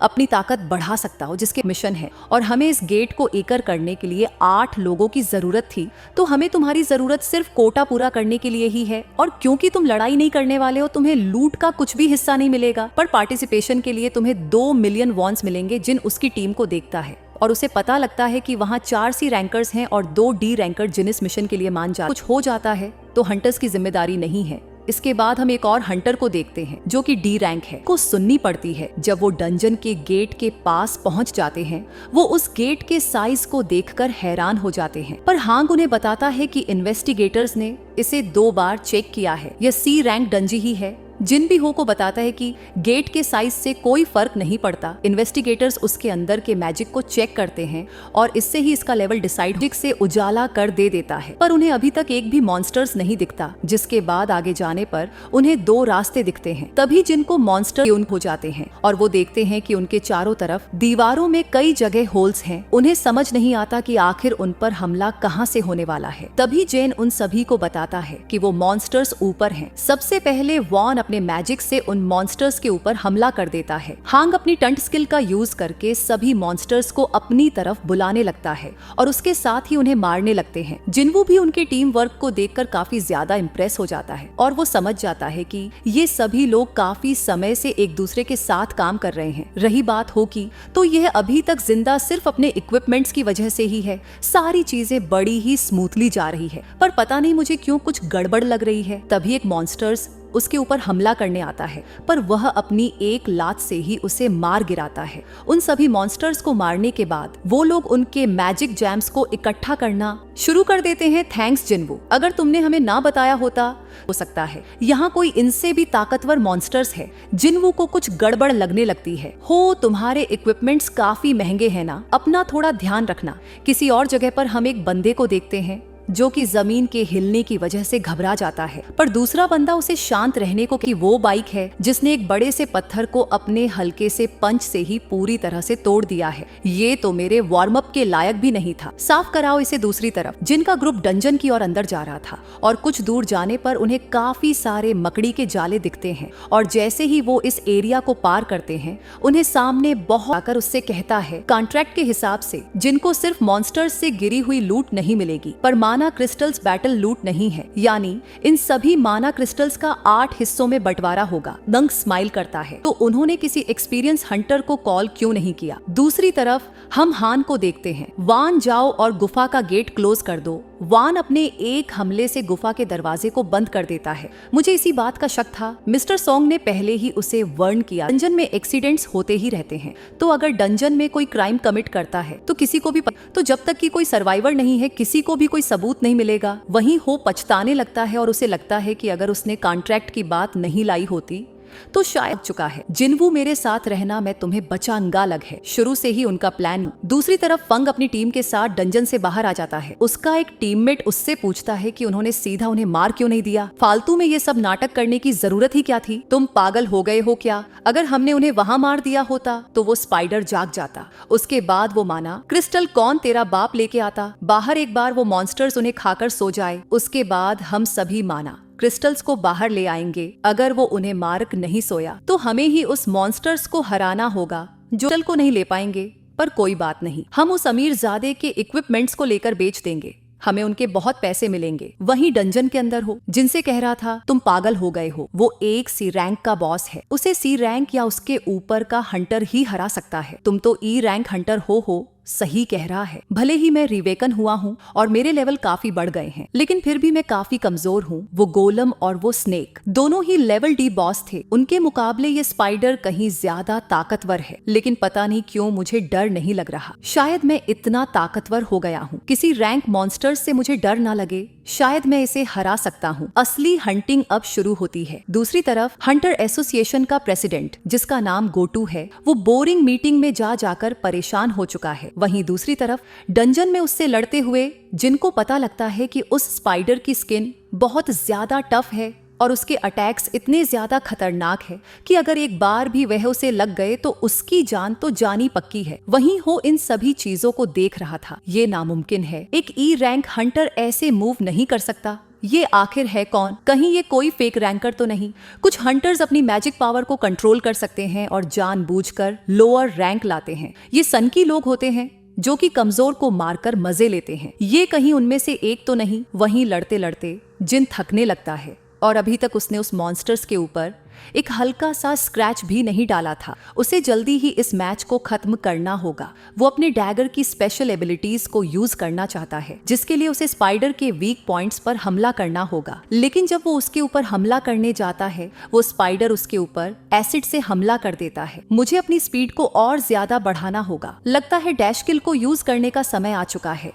अपनी ताकत बढ़ा सकता हो, जिसके मिशन है। और हमें इस गेट को एकर करने के लिए 8 लोगों की जरूरत थी, तो हमें तुम्हारी जरूरत सिर्फ कोटा पूरा करने के लिए ही है। और क्योंकि तुम लड़ाई नहीं करने वाले हो, तुम्हें लूट का कुछ भी हिस्सा नहीं मिलेगा, पर पार्टिसिपेशन के लिए तुम्हें 2 मिलियन वॉन्स मिलेंगे, जिन उसकी टीम को देखता है। और उसे पता लगता है कि वहाँ 4 सी रैंकर्स हैं और 2 डी रैंकर जिन इस मिशन के लिए मान जा। कुछ हो जाता है तो हंटर्स की जिम्मेदारी नहीं है। इसके बाद हम एक और हंटर को देखते हैं जो कि डी रैंक है। को सुननी पड़ती है जब वो डंजन के गेट के पास पहुंच जाते हैं। वो उस गेट के साइज को देखकर हैरान हो जाते हैं, पर हांग उन्हें बताता है कि इन्वेस्टिगेटर्स ने इसे 2 बार चेक किया है। यह सी रैंक डंजी ही है। जिन भी हो को बताता है कि गेट के साइज से कोई फर्क नहीं पड़ता। इन्वेस्टिगेटर्स उसके अंदर के मैजिक को चेक करते हैं और इससे ही इसका लेवल डिसाइड से उजाला कर दे देता है। पर उन्हें अभी तक एक भी मॉन्स्टर्स नहीं दिखता, जिसके बाद आगे जाने पर उन्हें 2 रास्ते दिखते हैं। तभी जिनको मॉन्स्टर हो जाते हैं और वो देखते हैं कि उनके चारों तरफ दीवारों में कई जगह होल्स हैं। उन्हें समझ नहीं आता कि आखिर उन पर हमला कहाँ से होने वाला है। तभी जेन उन सभी को बताता है कि वो मॉन्स्टर्स ऊपर हैं। सबसे पहले वॉन अपने मैजिक से उन मॉन्स्टर्स के ऊपर हमला कर देता है। हांग अपनी टंट स्किल का यूज करके सभी मॉन्स्टर्स को अपनी तरफ बुलाने लगता है और उसके साथ ही उन्हें मारने लगते हैं। जिन्वू भी उनके टीम वर्क को देखकर काफी ज्यादा इम्प्रेस हो जाता है और वो समझ जाता है कि ये सभी लोग काफी समय से एक दूसरे के साथ काम कर रहे हैं। रही बात हो की तो यह अभी तक जिंदा सिर्फ अपने इक्विपमेंट्स की वजह से ही है। सारी चीजें बड़ी ही स्मूथली जा रही है, पर पता नहीं मुझे क्यों कुछ गड़बड़ लग रही है। तभी एक मॉन्स्टर्स उसके ऊपर हमला करने आता है, पर वह अपनी एक लात से ही उसे मार गिराता है। उन सभी मॉन्स्टर्स को मारने के बाद वो लोग उनके मैजिक जैम्स को इकट्ठा करना शुरू कर देते हैं। थैंक्स जिन्वू, अगर तुमने हमें ना बताया होता। हो सकता है यहाँ कोई इनसे भी ताकतवर मॉन्स्टर्स है। जिन्वू को कुछ गड़बड़ लगने लगती है। हो, तुम्हारे इक्विपमेंट्स काफी महंगे हैं ना, अपना थोड़ा ध्यान रखना। किसी और जगह पर हम एक बंदे को देखते हैं जो कि जमीन के हिलने की वजह से घबरा जाता है, पर दूसरा बंदा उसे शांत रहने को कि वो बाइक है जिसने एक बड़े से पत्थर को अपने हल्के से पंच से ही पूरी तरह से तोड़ दिया है। ये तो मेरे वार्म अप के लायक भी नहीं था, साफ कराओ इसे। दूसरी तरफ जिनका ग्रुप डंजन की ओर अंदर जा रहा था और कुछ दूर जाने पर उन्हें काफी सारे मकड़ी के जाले दिखते हैं और जैसे ही वो इस एरिया को पार करते हैं उन्हें सामने बहुत आकर उससे कहता है कॉन्ट्रैक्ट के हिसाब से जिनको सिर्फ मॉन्स्टर्स से गिरी हुई लूट नहीं मिलेगी पर माना क्रिस्टल्स बैटल लूट नहीं है, यानी इन सभी माना क्रिस्टल्स का 8 हिस्सों में बंटवारा होगा। दंग स्माइल करता है, तो उन्होंने किसी एक्सपीरियंस हंटर को कॉल क्यों नहीं किया। दूसरी तरफ हम हान को देखते हैं। वान जाओ और गुफा का गेट क्लोज कर दो। वान अपने एक हमले से गुफा के दरवाजे को बंद कर देता है। मुझे इसी बात का शक था, मिस्टर सॉन्ग ने पहले ही उसे वार्न किया। डंजन में एक्सीडेंट्स होते ही रहते हैं, तो अगर डंजन में कोई क्राइम कमिट करता है तो किसी को भी तो जब तक कि कोई सर्वाइवर नहीं है किसी को भी कोई सबूत नहीं मिलेगा। वहीं हो पछताने लगता है और उसे लगता है कि अगर उसने कॉन्ट्रैक्ट की बात नहीं लाई होती तो शायद चुका है। जिनवू मेरे साथ रहना मैं तुम्हें बचाऊंगा अलग है, शुरू से ही उनका प्लान। दूसरी तरफ फंग अपनी टीम के साथ डंजन से बाहर आ जाता है। उसका एक टीममेट उससे पूछता है कि उन्होंने सीधा उन्हें मार क्यों नहीं दिया, फालतू में ये सब नाटक करने की जरूरत ही क्या थी, तुम पागल हो गए हो क्या, अगर हमने उन्हें वहां मार दिया होता तो वो स्पाइडर जाग जाता। उसके बाद वो माना क्रिस्टल कौन तेरा बाप लेके आता, बाहर एक बार वो मॉन्स्टर्स उन्हें खाकर सो जाए, उसके बाद हम सभी माना क्रिस्टल्स को बाहर ले आएंगे। अगर वो उन्हें मार नहीं सोया तो हमें ही उस मॉन्स्टर्स को हराना होगा जो क्रिस्टल को नहीं ले पाएंगे। पर कोई बात नहीं, हम उस अमीरजादे के इक्विपमेंट्स को लेकर बेच देंगे, हमें उनके बहुत पैसे मिलेंगे। वहीं डंजन के अंदर हो जिनसे कह रहा था तुम पागल हो गए हो, वो एक सी रैंक का बॉस है, उसे सी रैंक या उसके ऊपर का हंटर ही हरा सकता है। तुम तो ई रैंक हंटर हो सही कह रहा है। भले ही मैं रिवेकन हुआ हूँ और मेरे लेवल काफी बढ़ गए हैं, लेकिन फिर भी मैं काफी कमजोर हूँ। वो गोलम और वो स्नेक दोनों ही लेवल डी बॉस थे, उनके मुकाबले ये स्पाइडर कहीं ज्यादा ताकतवर है। लेकिन पता नहीं क्यों मुझे डर नहीं लग रहा। शायद मैं इतना ताकतवर हो गया हूँ, किसी रैंक मॉन्स्टर से मुझे डर ना लगे, शायद मैं इसे हरा सकता हूँ। असली हंटिंग अब शुरू होती है। दूसरी तरफ हंटर एसोसिएशन का प्रेसिडेंट जिसका नाम गोटू है, वो बोरिंग मीटिंग में जा जाकर परेशान हो चुका है। वहीं दूसरी तरफ डंजन में उससे लड़ते हुए जिनको पता लगता है कि उस स्पाइडर की स्किन बहुत ज्यादा टफ है और उसके अटैक्स इतने ज्यादा खतरनाक है कि अगर एक बार भी वह उसे लग गए तो उसकी जान तो जानी पक्की है। वहीं हो इन सभी चीजों को देख रहा था। ये नामुमकिन है, एक ई रैंक हंटर ऐसे मूव नहीं कर सकता। ये आखिर है कौन, कहीं ये कोई फेक रैंकर तो नहीं। कुछ हंटर्स अपनी मैजिक पावर को कंट्रोल कर सकते हैं और जानबूझकर लोअर रैंक लाते हैं। ये सनकी लोग होते हैं जो कि कमजोर को मारकर मजे लेते हैं। ये कहीं उनमें से एक तो नहीं। वहीं लड़ते लड़ते जिन थकने लगता है और अभी तक उसने उस मॉन्स्टर्स के ऊपर एक हल्का सा स्क्रैच भी नहीं डाला था। उसे जल्दी ही इस मैच को खत्म करना होगा। वो अपने डैगर की स्पेशल एबिलिटीज को यूज करना चाहता है, जिसके लिए उसे स्पाइडर के वीक पॉइंट्स पर हमला करना होगा। लेकिन जब वो उसके ऊपर हमला करने जाता है, वो स्पाइडर उसके ऊपर एसिड से हमला कर देता है। मुझे अपनी स्पीड को और ज्यादा बढ़ाना होगा। लगता है डैश किल को यूज करने का समय आ चुका है।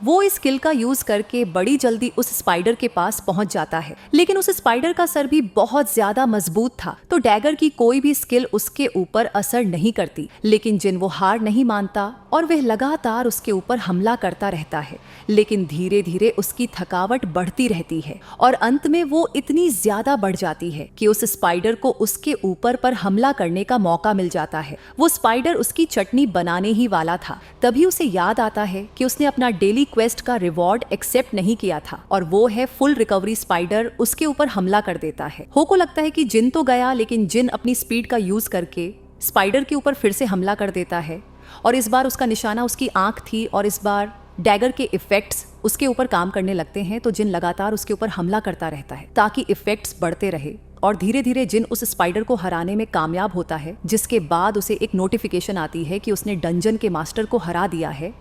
वो इस स्किल का यूज करके बड़ी जल्दी उस स्पाइडर के पास पहुंच जाता है, लेकिन उस स्पाइडर का सर भी बहुत ज्यादा मजबूत था, तो डैगर की कोई भी स्किल उसके ऊपर असर नहीं करती। लेकिन जिन वो हार नहीं मानता और वह लगातार उसके ऊपर हमला करता रहता है, लेकिन धीरे धीरे उसकी थकावट बढ़ती रहती है और अंत में वो इतनी ज्यादा बढ़ जाती है कि उस स्पाइडर को उसके ऊपर पर हमला करने का मौका मिल जाता है। वो स्पाइडर उसकी चटनी बनाने ही वाला था, तभी उसे याद आता है कि उसने अपना डेली क्वेस्ट का रिवॉर्ड एक्सेप्ट नहीं किया था और वो है फुल रिकवरी। स्पाइडर उसके ऊपर हमला कर देता है। हो को लगता है कि जिन तो गया, लेकिन जिन अपनी स्पीड का यूज करके स्पाइडर के ऊपर फिर से हमला कर देता है और इस बार उसका निशाना उसकी आंख थी और इस बार डैगर के इफेक्ट्स उसके ऊपर काम करने लगते हैं। तो जिन लगातार उसके ऊपर हमला करता रहता है ताकि इफेक्ट्स बढ़ते रहे और धीरे धीरे जिन उस स्पाइडर को हराने में कामयाब होता है, जिसके बाद उसे एक नोटिफिकेशन आती है कि उसने डंजन के मास्टर को हरा दिया है।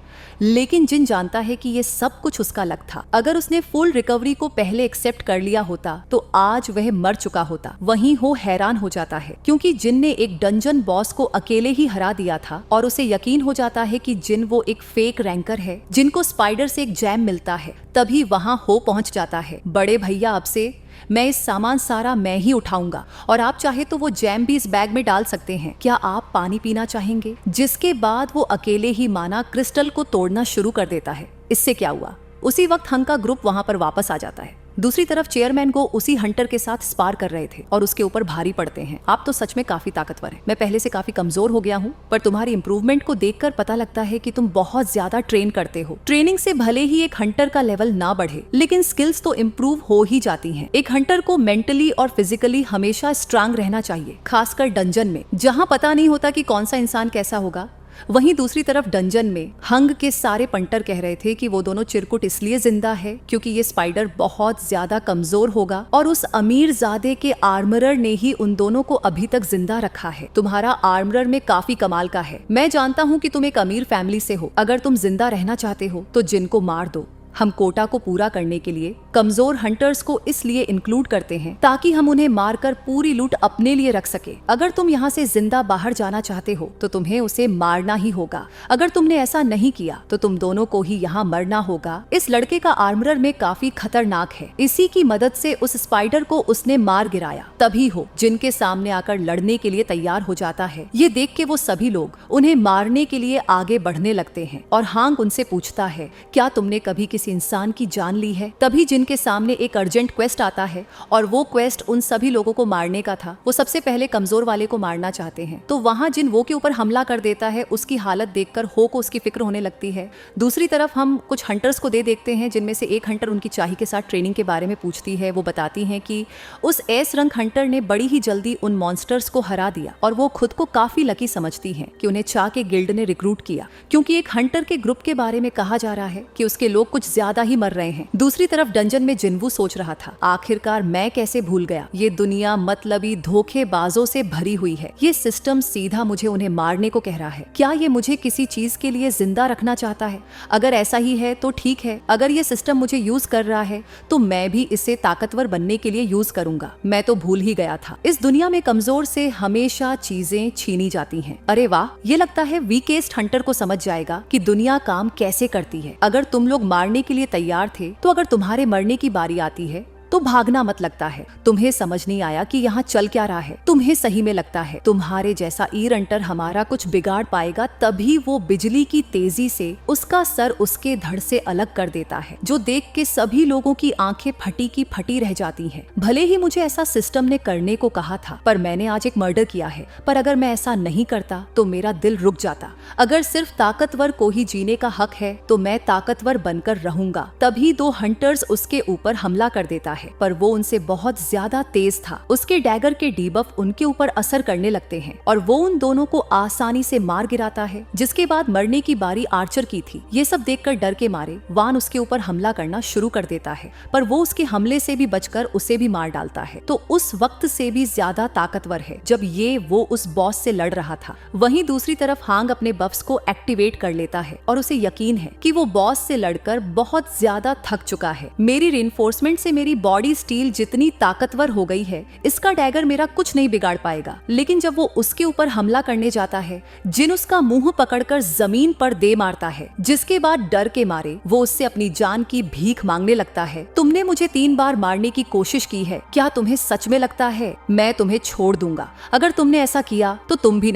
लेकिन जिन जानता है कि ये सब कुछ उसका लक था। अगर उसने फुल रिकवरी को पहले एक्सेप्ट कर लिया होता तो आज वह मर चुका होता। वहीं हो हैरान हो जाता है क्योंकि जिन ने एक डंजन बॉस को अकेले ही हरा दिया था और उसे यकीन हो जाता है कि जिन वो एक फेक रैंकर है जिनको स्पाइडर से एक जैम मिलता है। तभी वहां हो पहुंच जाता है। बड़े भैया, अब से मैं इस सामान सारा मैं ही उठाऊंगा और आप चाहे तो वो जैम भी इस बैग में डाल सकते हैं। क्या आप पानी पीना चाहेंगे? जिसके बाद वो अकेले ही माना क्रिस्टल को तोड़ना शुरू कर देता है। इससे क्या हुआ? उसी वक्त हंग का ग्रुप वहां पर वापस आ जाता है। दूसरी तरफ चेयरमैन को उसी हंटर के साथ स्पार कर रहे थे और उसके ऊपर भारी पड़ते हैं। आप तो सच में काफी ताकतवर हैं। मैं पहले से काफी कमजोर हो गया हूँ, पर तुम्हारी इंप्रूवमेंट को देखकर पता लगता है कि तुम बहुत ज्यादा ट्रेन करते हो। ट्रेनिंग से भले ही एक हंटर का लेवल ना बढ़े, लेकिन स्किल्स तो इम्प्रूव हो ही जाती हैं। एक हंटर को मेंटली और फिजिकली हमेशा स्ट्रांग रहना चाहिए, खासकर डंजन में, जहाँ पता नहीं होता कि कौन सा इंसान कैसा होगा। वहीं दूसरी तरफ डंजन में हंग के सारे पंटर कह रहे थे कि वो दोनों चिरकुट इसलिए जिंदा है क्योंकि ये स्पाइडर बहुत ज्यादा कमजोर होगा और उस अमीर जादे के आर्मरर ने ही उन दोनों को अभी तक जिंदा रखा है। तुम्हारा आर्मरर में काफी कमाल का है। मैं जानता हूँ कि तुम एक अमीर फैमिली से हो। अगर तुम जिंदा रहना चाहते हो तो जिन को मार दो। हम कोटा को पूरा करने के लिए कमजोर हंटर्स को इसलिए इंक्लूड करते हैं ताकि हम उन्हें मारकर पूरी लूट अपने लिए रख सके। अगर तुम यहाँ से जिंदा बाहर जाना चाहते हो तो तुम्हें उसे मारना ही होगा। अगर तुमने ऐसा नहीं किया तो तुम दोनों को ही यहाँ मरना होगा। इस लड़के का आर्मरर में काफी खतरनाक है। इसी की मदद से उस स्पाइडर को उसने मार गिराया। तभी हो जिनके सामने आकर लड़ने के लिए तैयार हो जाता है। ये देख के वो सभी लोग उन्हें मारने के लिए आगे बढ़ने लगते हैं और हांग उनसे पूछता है, क्या तुमने कभी किसी इंसान की जान ली है? तभी जिनके सामने एक अर्जेंट क्वेस्ट आता है और वो क्वेस्ट उन सभी लोगों को मारने का था। वो सबसे पहले कमजोर वाले को मारना चाहते हैं, तो वहां जिन वो के ऊपर हमला कर देता है। उसकी हालत देखकर हो को उसकी फिक्र होने लगती है। दूसरी तरफ हम कुछ हंटर्स को देखते हैं, जिनमें से एक हंटर उनकी चाही के साथ ट्रेनिंग के बारे में पूछती है। वो बताती है कि उस एस रंग हंटर ने बड़ी ही जल्दी उन मॉन्स्टर्स को हरा दिया और वो खुद को काफी लकी समझती है कि उन्हें चा के गिल्ड ने रिक्रूट किया, क्योंकि एक हंटर के ग्रुप के बारे में कहा जा रहा है कि उसके लोग कुछ ज्यादा ही मर रहे हैं। दूसरी तरफ डंजन में जिनवू सोच रहा था, आखिरकार मैं कैसे भूल गया, ये दुनिया मतलबी धोखेबाजों से भरी हुई है। ये सिस्टम सीधा मुझे उन्हें मारने को कह रहा है। क्या ये मुझे किसी चीज के लिए जिंदा रखना चाहता है? अगर ऐसा ही है तो ठीक है। अगर ये सिस्टम मुझे यूज कर रहा है तो मैं भी इसे ताकतवर बनने के लिए यूज करूंगा। मैं तो भूल ही गया था, इस दुनिया में कमजोर से हमेशा चीजें छीनी जाती हैं। अरे वाह, ये लगता है वीकेस्ट हंटर को समझ जाएगा कि दुनिया काम कैसे करती है। अगर तुम लोग मारने के लिए तैयार थे तो अगर तुम्हारे मरने की बारी आती है तो भागना मत लगता है। तुम्हें समझ नहीं आया कि यहाँ चल क्या रहा है। तुम्हें सही में लगता है तुम्हारे जैसा ईर हंटर हमारा कुछ बिगाड़ पाएगा, तभी वो बिजली की तेजी से उसका सर उसके धड़ से अलग कर देता है, जो देख के सभी लोगों की आंखें फटी की फटी रह जाती हैं। भले ही मुझे ऐसा सिस्टम ने करने को कहा था, पर मैंने आज एक मर्डर किया है। पर अगर मैं ऐसा नहीं करता तो मेरा दिल रुक जाता। अगर सिर्फ ताकतवर को ही जीने का हक है तो मैं ताकतवर बनकर रहूंगा। तभी दो हंटर्स उसके ऊपर हमला कर देता है, पर वो उनसे बहुत ज्यादा तेज था। उसके डैगर के डीबफ उनके ऊपर असर करने लगते हैं और वो उन दोनों को आसानी से मार गिराता है। जिसके बाद मरने की बारी आर्चर की थी। ये सब देखकर डर के मारे वान उसके ऊपर हमला करना शुरू कर देता है, पर वो उसके हमले से भी बचकर उसे भी मार डालता है। तो उस वक्त से भी ज्यादा ताकतवर है जब वो उस बॉस से लड़ रहा था। वहीं दूसरी तरफ हांग अपने बफ्स को एक्टिवेट कर लेता है और उसे यकीन है कि वो बॉस से लड़कर बहुत ज्यादा थक चुका है। मेरी रिइंफोर्समेंट से मेरी बॉडी स्टील जितनी ताकतवर हो गई है, इसका डैगर मेरा कुछ नहीं बिगाड़ पाएगा। लेकिन जब वो उसके ऊपर हमला करने जाता है, जिन उसका मुंह पकड़कर जमीन पर दे मारता है, जिसके बाद डर के मारे वो उससे अपनी जान की भीख मांगने लगता है। तुमने मुझे 3 बार मारने की कोशिश की है, क्या तुम्हें सच में लगता है मैं तुम्हें छोड़ दूंगा? अगर तुमने ऐसा किया तो तुम भी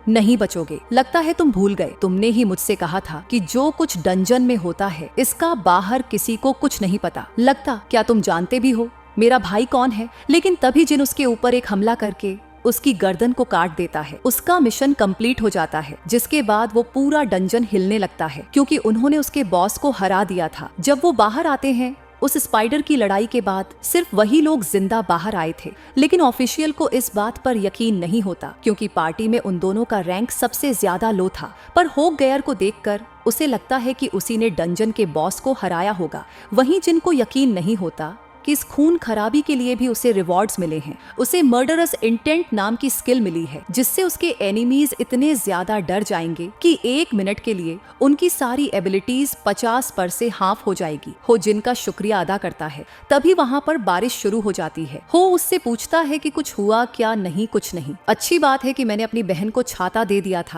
नहीं बचोगे। लगता है तुम भूल गए, तुमने ही मुझसे कहा था कि जो कुछ डंजन में होता है इसका बाहर किसी को कुछ नहीं पता। लगता क्या तुम जानते भी हो मेरा भाई कौन है? लेकिन तभी जिन उसके ऊपर एक हमला करके उसकी गर्दन को काट देता है। उसका मिशन कंप्लीट हो जाता है, जिसके बाद वो पूरा डंजन हिलने लगता है, क्योंकि उन्होंने उसके बॉस को हरा दिया था। जब वो बाहर आते हैं, उस स्पाइडर की लड़ाई के बाद सिर्फ वही लोग जिंदा बाहर आए थे। लेकिन ऑफिशियल को इस बात पर यकीन नहीं होता, क्योंकि पार्टी में उन दोनों का रैंक सबसे ज्यादा लो था। पर होक गेयर को देखकर उसे लगता है कि उसी ने डंजन के बॉस को हराया होगा। वहीं जिनको यकीन नहीं होता कि इस खून खराबी के लिए भी उसे रिवॉर्ड्स मिले हैं। उसे मर्डरस इंटेंट नाम की स्किल मिली है, जिससे उसके एनिमीज इतने ज्यादा डर जाएंगे कि 1 मिनट के लिए उनकी सारी एबिलिटीज 50% से हाफ हो जाएगी। हो जिनका शुक्रिया अदा करता है। तभी वहाँ पर बारिश शुरू हो जाती है। हो उससे पूछता है कि कुछ हुआ क्या? नहीं, कुछ नहीं। अच्छी बात है कि मैंने अपनी बहन को छाता दे दिया था।